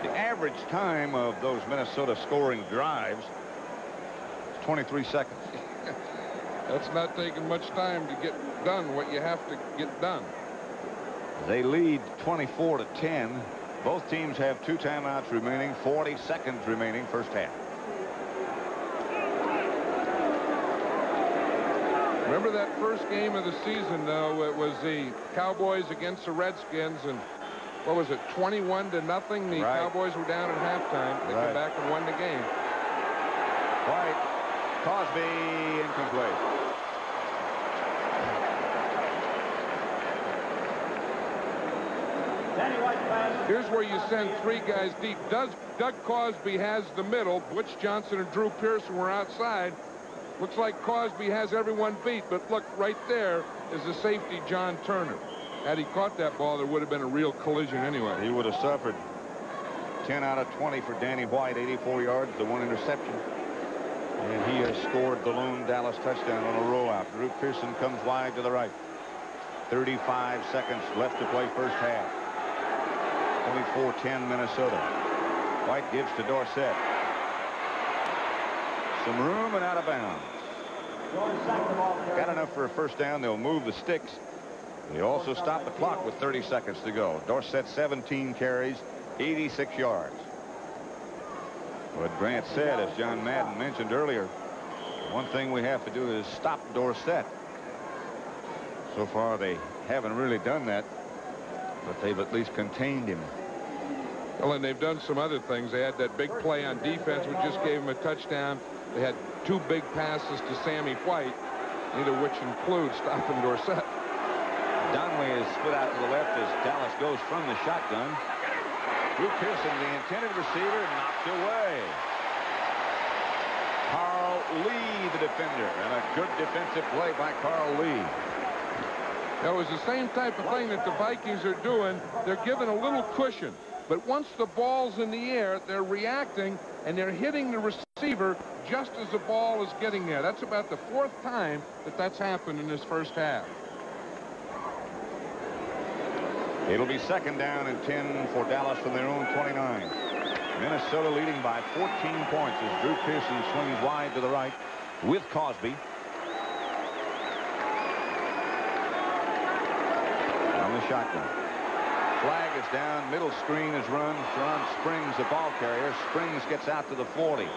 The average time of those Minnesota scoring drives is 23 seconds. That's not taking much time to get done what you have to get done. They lead 24-10. Both teams have 2 timeouts remaining, 40 seconds remaining first half. Remember that first game of the season, though? It was the Cowboys against the Redskins, and what was it, 21-0? The Right. Cowboys were down at halftime. They came back and won the game. White, Cosby, incomplete. Here's where you send 3 guys deep. Doug Cosby has the middle. Butch Johnson and Drew Pearson were outside. Looks like Cosby has everyone beat, but look, right there is the safety, John Turner. Had he caught that ball, there would have been a real collision anyway. He would have suffered. 10 out of 20 for Danny White, 84 yards, the 1 interception. And he has scored the lone Dallas touchdown on a rollout. Drew Pearson comes wide to the right. 35 seconds left to play first half. 24-10 Minnesota. White gives to Dorsett. Some room and out of bounds. Got enough for a first down. They'll move the sticks. They also stop the clock with 30 seconds to go. Dorsett 17 carries, 86 yards. What Grant said, as John Madden mentioned earlier, one thing we have to do is stop Dorsett. So far they haven't really done that, but they've at least contained him. Well, and they've done some other things. They had that big play on defense, which just gave him a touchdown. They had 2 big passes to Sammy White, neither of which includes stopping Dorsett. Donley is split out to the left as Dallas goes from the shotgun. Drew Pearson, the intended receiver, knocked away. Carl Lee, the defender, and a good defensive play by Carl Lee. That was the same type of thing that the Vikings are doing. They're giving a little cushion. But once the ball's in the air, they're reacting, and they're hitting the receiver just as the ball is getting there. That's about the 4th time that that's happened in this first half. It'll be 2nd down and 10 for Dallas from their own 29. Minnesota leading by 14 points as Drew Pearson swings wide to the right with Cosby. On the shotgun. Flag is down. Middle screen is run. Sean Springs, the ball carrier. Springs gets out to the 40.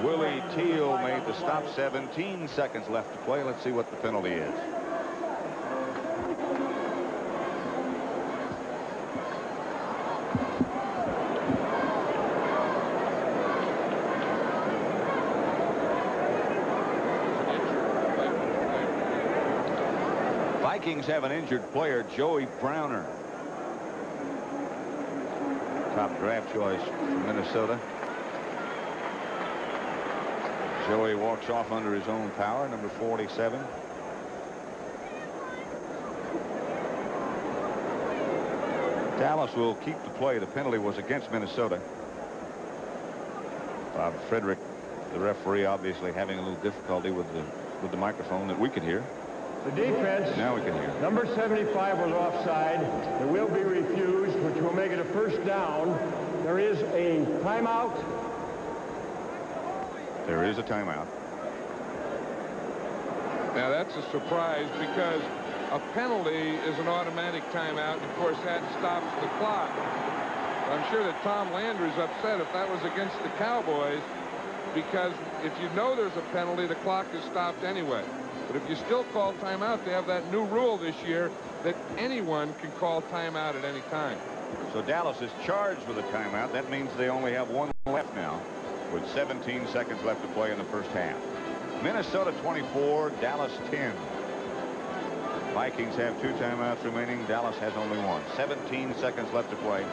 Willie Teal made the stop. 17 seconds left to play. Let's see what the penalty is. Vikings have an injured player, Joey Browner. Top draft choice from Minnesota. Joey walks off under his own power, number 47. Dallas will keep the play. The penalty was against Minnesota. Bob Frederick, the referee, obviously having a little difficulty with the microphone that we could hear. The defense, now we can hear. Number 75 was offside. It will be refused, which will make it a first down. There is a timeout. There is a timeout. Now that's a surprise because a penalty is an automatic timeout, and of course that stops the clock. I'm sure that Tom Landry's upset if that was against the Cowboys, because if you know there's a penalty, the clock is stopped anyway. But if you still call timeout, they have that new rule this year that anyone can call timeout at any time. So Dallas is charged with a timeout. That means they only have 1 left now, with 17 seconds left to play in the first half. Minnesota 24, Dallas 10. Vikings have 2 timeouts remaining. Dallas has only 1. 17 seconds left to play.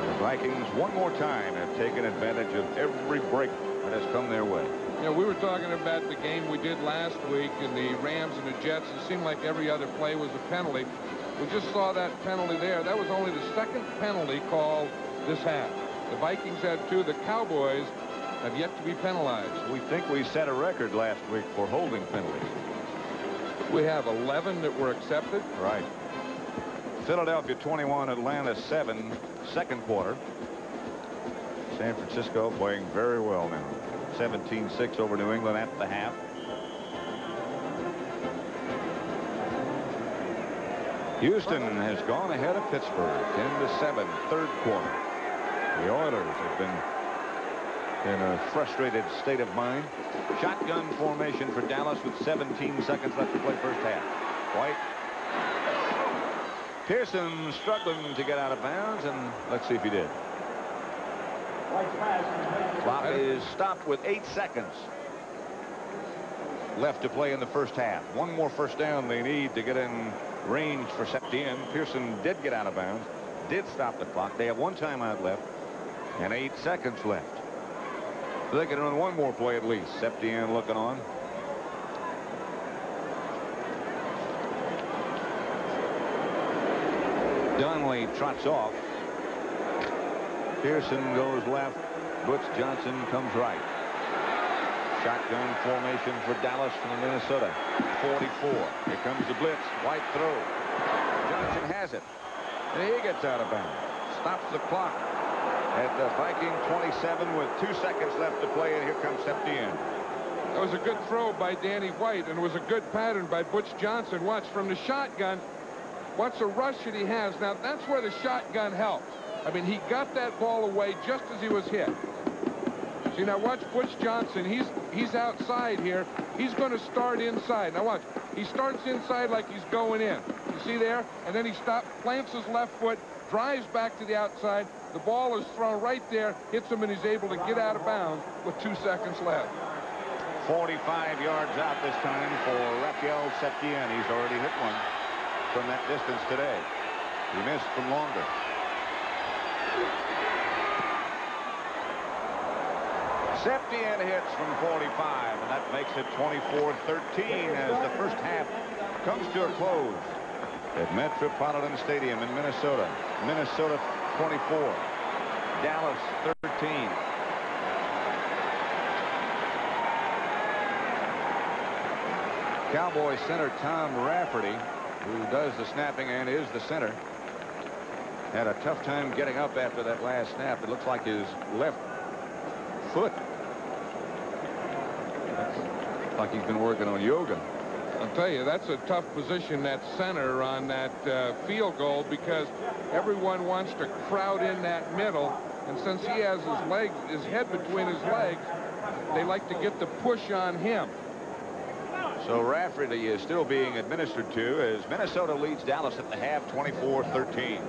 The Vikings one more time have taken advantage of every break that has come their way. Yeah, we were talking about the game we did last week in the Rams and the Jets. It seemed like every other play was a penalty. We just saw that penalty there. That was only the 2nd penalty called this half. The Vikings had 2. The Cowboys have yet to be penalized. We think we set a record last week for holding penalties. We have 11 that were accepted. Right. Philadelphia 21, Atlanta 7, second quarter. San Francisco playing very well now. 17-6 over New England at the half. Houston has gone ahead of Pittsburgh 10-7, third quarter. The Oilers have been in a frustrated state of mind. Shotgun formation for Dallas with 17 seconds left to play first half. White. Pearson struggling to get out of bounds, and let's see if he did. Clock is stopped with 8 seconds. left to play in the first half. One more first down they need to get in range for Septien. Pearson did get out of bounds, did stop the clock. They have one timeout left and 8 seconds left. So they can run one more play at least. Septien looking on. Donnelly trots off. Pearson goes left. Butch Johnson comes right. Shotgun formation for Dallas from Minnesota. 44. Here comes the blitz. White throw. Johnson has it. And he gets out of bounds. Stops the clock at the Viking 27 with 2 seconds left to play, and here comes Septien. That was a good throw by Danny White, and it was a good pattern by Butch Johnson. Watch from the shotgun. Watch the rush that he has. Now, that's where the shotgun helps. I mean, he got that ball away just as he was hit. See, now watch Butch Johnson. He's outside here. He's going to start inside. Now watch. He starts inside like he's going in. You see there? And then he plants his left foot, drives back to the outside. The ball is thrown right there, hits him, and he's able to get out of bounds with 2 seconds left. 45 yards out this time for Raphael Septien. He's already hit one from that distance today. He missed from longer. Septien hits from 45, and that makes it 24-13 as the first half comes to a close at Metropolitan Stadium in Minnesota. Minnesota 24, Dallas 13. Cowboys center Tom Rafferty, who does the snapping and is the center, had a tough time getting up after that last snap. It looks like his left foot. Like he's been working on yoga. I'll tell you, that's a tough position, that center on that field goal, because everyone wants to crowd in that middle, and since he has his head between his legs, they like to get the push on him. So Rafferty is still being administered to as Minnesota leads Dallas at the half 24-13.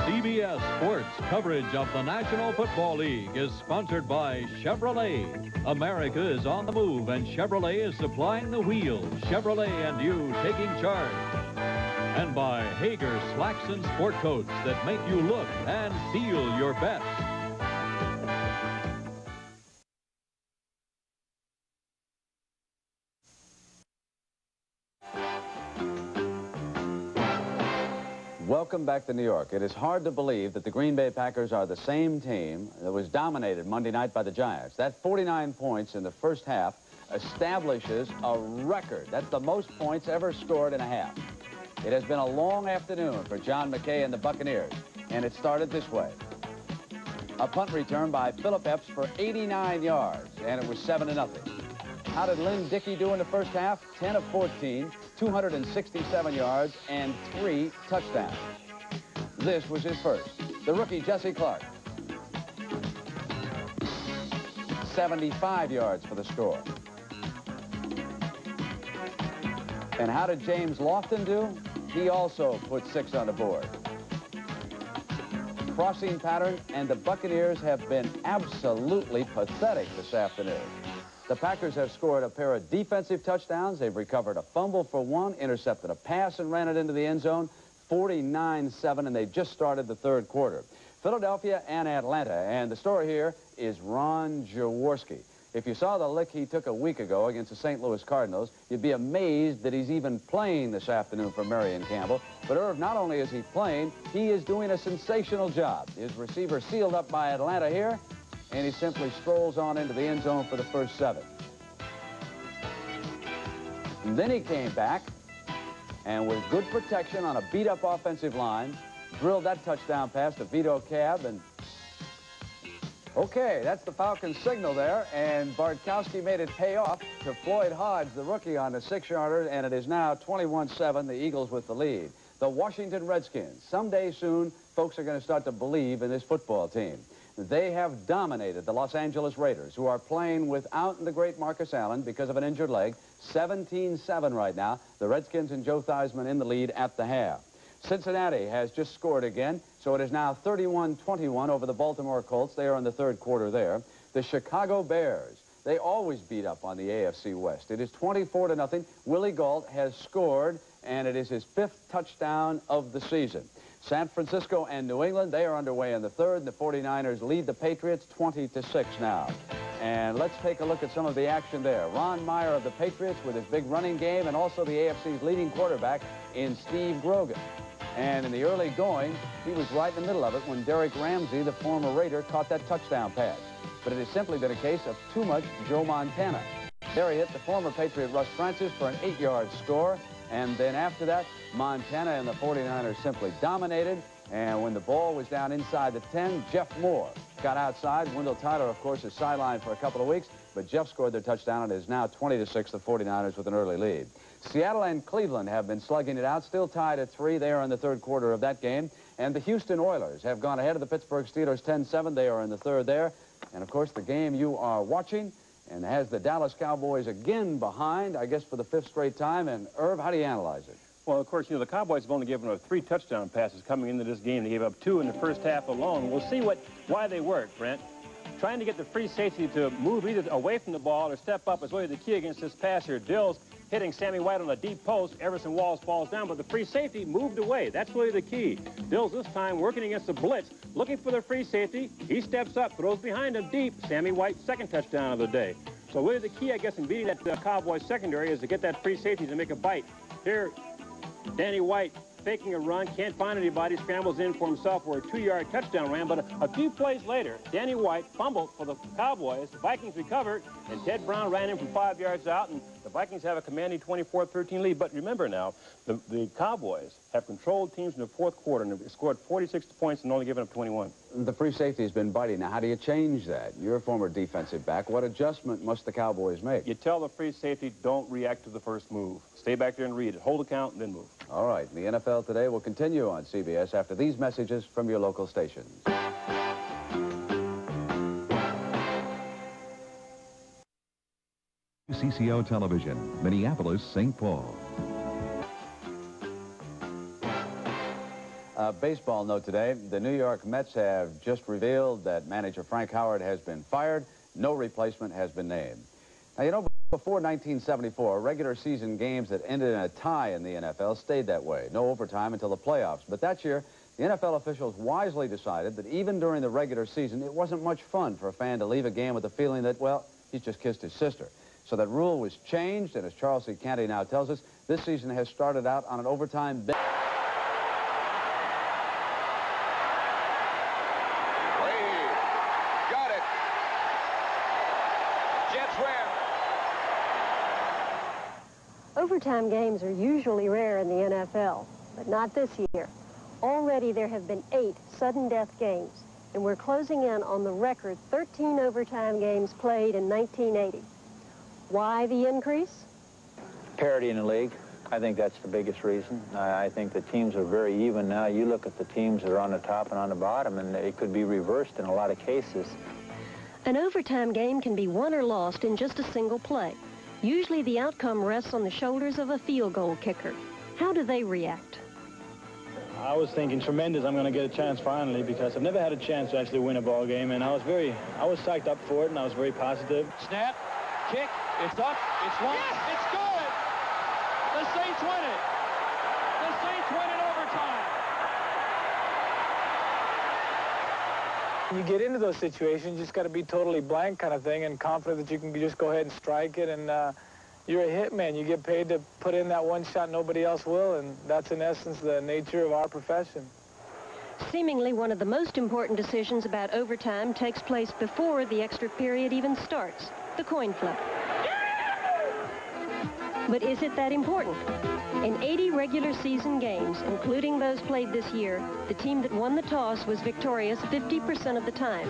CBS Sports coverage of the National Football League is sponsored by Chevrolet. America is on the move, and Chevrolet is supplying the wheels. Chevrolet and you taking charge. And by Hager slacks and sport coats that make you look and feel your best. Welcome back to New York. It is hard to believe that the Green Bay Packers are the same team that was dominated Monday night by the Giants. That 49 points in the first half establishes a record. That's the most points ever scored in a half. It has been a long afternoon for John McKay and the Buccaneers, and it started this way. A punt return by Philip Epps for 89 yards, and it was 7-0. How did Lynn Dickey do in the first half? 10 of 14, 267 yards, and 3 touchdowns. This was his first. The rookie, Jesse Clark. 75 yards for the score. And how did James Lofton do? He also put 6 on the board. Crossing pattern, and the Buccaneers have been absolutely pathetic this afternoon. The Packers have scored a pair of defensive touchdowns. They've recovered a fumble for 1, intercepted a pass and ran it into the end zone, 49-7, and they've just started the third quarter. Philadelphia and Atlanta, and the story here is Ron Jaworski. If you saw the lick he took a week ago against the St. Louis Cardinals, you'd be amazed that he's even playing this afternoon for Marion Campbell. But Irv, not only is he playing, he is doing a sensational job. His receiver sealed up by Atlanta here, and he simply strolls on into the end zone for the first 7. And then he came back, and with good protection on a beat-up offensive line, drilled that touchdown pass to Vito Cab, and okay, that's the Falcons' signal there, and Bartkowski made it pay off to Floyd Hodge, the rookie, on the 6-yarder, and it is now 21-7, the Eagles with the lead. The Washington Redskins. Someday soon, folks are going to start to believe in this football team. They have dominated the Los Angeles Raiders, who are playing without the great Marcus Allen because of an injured leg. 17-7 right now. The Redskins and Joe Theismann in the lead at the half. Cincinnati has just scored again, so it is now 31-21 over the Baltimore Colts. They are in the third quarter there. The Chicago Bears, they always beat up on the AFC West. It is 24-0. Willie Gault has scored, and it is his 5th touchdown of the season. San Francisco and New England, they are underway in the third. The 49ers lead the Patriots 20-6 now. And let's take a look at some of the action there. Ron Meyer of the Patriots with his big running game, and also the AFC's leading quarterback in Steve Grogan. And in the early going, he was right in the middle of it when Derek Ramsey, the former Raider, caught that touchdown pass. But it has simply been a case of too much Joe Montana. There he hit the former Patriot Russ Francis for an 8-yard score. And then after that, Montana and the 49ers simply dominated. And when the ball was down inside the 10, Jeff Moore got outside. Wendell Tyler, of course, is sidelined for a couple of weeks. But Jeff scored their touchdown, and it is now 20-6, the 49ers with an early lead. Seattle and Cleveland have been slugging it out, still tied at 3. They are in the third quarter of that game. And the Houston Oilers have gone ahead of the Pittsburgh Steelers 10-7. They are in the third there. And, of course, the game you are watching and has the Dallas Cowboys again behind, I guess, for the 5th straight time. And, Irv, how do you analyze it? Well, of course, you know, the Cowboys have only given up 3 touchdown passes coming into this game. They gave up 2 in the first half alone. We'll see why they work, Brent. Trying to get the free safety to move either away from the ball or step up is really the key against this pass here. Dill's hitting Sammy White on a deep post. Everson Walls falls down, but the free safety moved away. That's really the key. Dill's this time working against the blitz, looking for the free safety. He steps up, throws behind him deep. Sammy White's 2nd touchdown of the day. So really the key, I guess, in beating that Cowboys secondary is to get that free safety to make a bite. Here, Danny White faking a run, can't find anybody, scrambles in for himself for a 2-yard touchdown ran, but a few plays later, Danny White fumbled for the Cowboys. The Vikings recovered, and Ted Brown ran in from 5 yards out, and the Vikings have a commanding 24-13 lead. But remember now, the Cowboys have controlled teams in the 4th quarter and have scored 46 points and only given up 21. The free safety has been biting. Now, how do you change that? You're a former defensive back. What adjustment must the Cowboys make? You tell the free safety, don't react to the first move. Stay back there and read it. Hold the count and then move. All right. The NFL Today will continue on CBS after these messages from your local stations. CCO Television, Minneapolis, St. Paul. Baseball note today, the New York Mets have just revealed that manager Frank Howard has been fired. No replacement has been named. Now, you know, before 1974, regular season games that ended in a tie in the NFL stayed that way. No overtime until the playoffs. But that year, the NFL officials wisely decided that even during the regular season, it wasn't much fun for a fan to leave a game with the feeling that, well, he's just kissed his sister. So that rule was changed, and as Charles C. Canty now tells us, this season has started out on an overtime bet. Got it. Jets win. Overtime games are usually rare in the NFL, but not this year. Already there have been 8 sudden death games, and we're closing in on the record 13 overtime games played in 1980. Why the increase? Parity in the league. I think that's the biggest reason. I think the teams are very even now. You look at the teams that are on the top and on the bottom, and it could be reversed in a lot of cases. An overtime game can be won or lost in just a single play. Usually the outcome rests on the shoulders of a field goal kicker. How do they react? I was thinking tremendous. I'm going to get a chance finally because I've never had a chance to actually win a ball game, and I was psyched up for it, and I was very positive. Snap, kick, it's up, it's long, yes! It's good! The Saints win it! The Saints win it overtime! You get into those situations, you just got to be totally blank kind of thing and confident that you can just go ahead and strike it, and you're a hitman. You get paid to put in that one shot nobody else will, and that's in essence the nature of our profession. Seemingly one of the most important decisions about overtime takes place before the extra period even starts, the coin flip. But is it that important? In 80 regular season games, including those played this year, the team that won the toss was victorious 50% of the time.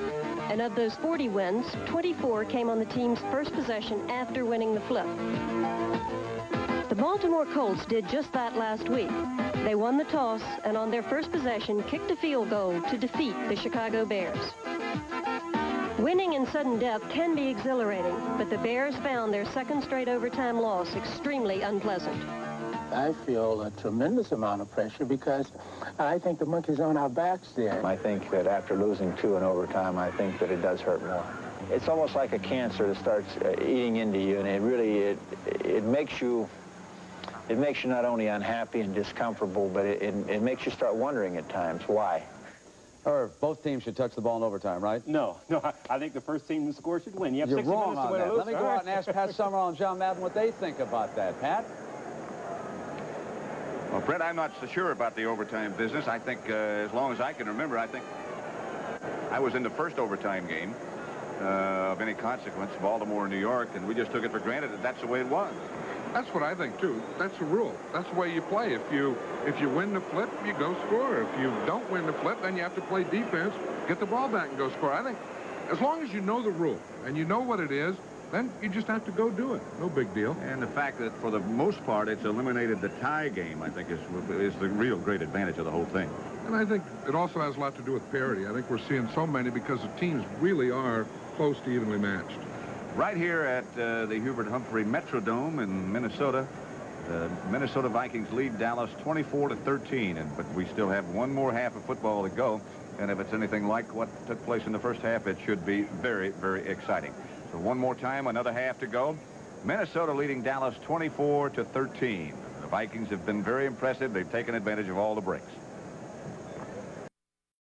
And of those 40 wins, 24 came on the team's first possession after winning the flip. The Baltimore Colts did just that last week. They won the toss and on their first possession kicked a field goal to defeat the Chicago Bears. Winning in sudden death can be exhilarating, but the Bears found their second straight overtime loss extremely unpleasant. I feel a tremendous amount of pressure because I think the monkey's on our backs there. I think that after losing 2 in overtime, I think that it does hurt more. It's almost like a cancer that starts eating into you, and it really, it makes you not only unhappy and discomfortable, but it makes you start wondering at times why. Or both teams should touch the ball in overtime, right? No, I think the first team to score should win. You have You're 60 wrong minutes to on win or that. lose. Let me go out and ask Pat Summerall and John Madden what they think about that. Pat? Well, Brett, I'm not so sure about the overtime business. I think, as long as I can remember, I think I was in the first overtime game of any consequence, Baltimore, New York, and we just took it for granted that that's the way it was. That's what I think, too. That's the rule. That's the way you play. If you win the flip, you go score. If you don't win the flip, then you have to play defense, get the ball back, and go score. I think as long as you know the rule and you know what it is, then you just have to go do it. No big deal. And the fact that, for the most part, it's eliminated the tie game, I think, is the real great advantage of the whole thing. And I think it also has a lot to do with parity. I think we're seeing so many because the teams really are close to evenly matched. Right here at the Hubert Humphrey Metrodome in Minnesota, the Minnesota Vikings lead Dallas 24-13, but we still have one more half of football to go. And if it's anything like what took place in the first half, it should be very, very exciting. So one more time, another half to go. Minnesota leading Dallas 24-13. The Vikings have been very impressive. They've taken advantage of all the breaks.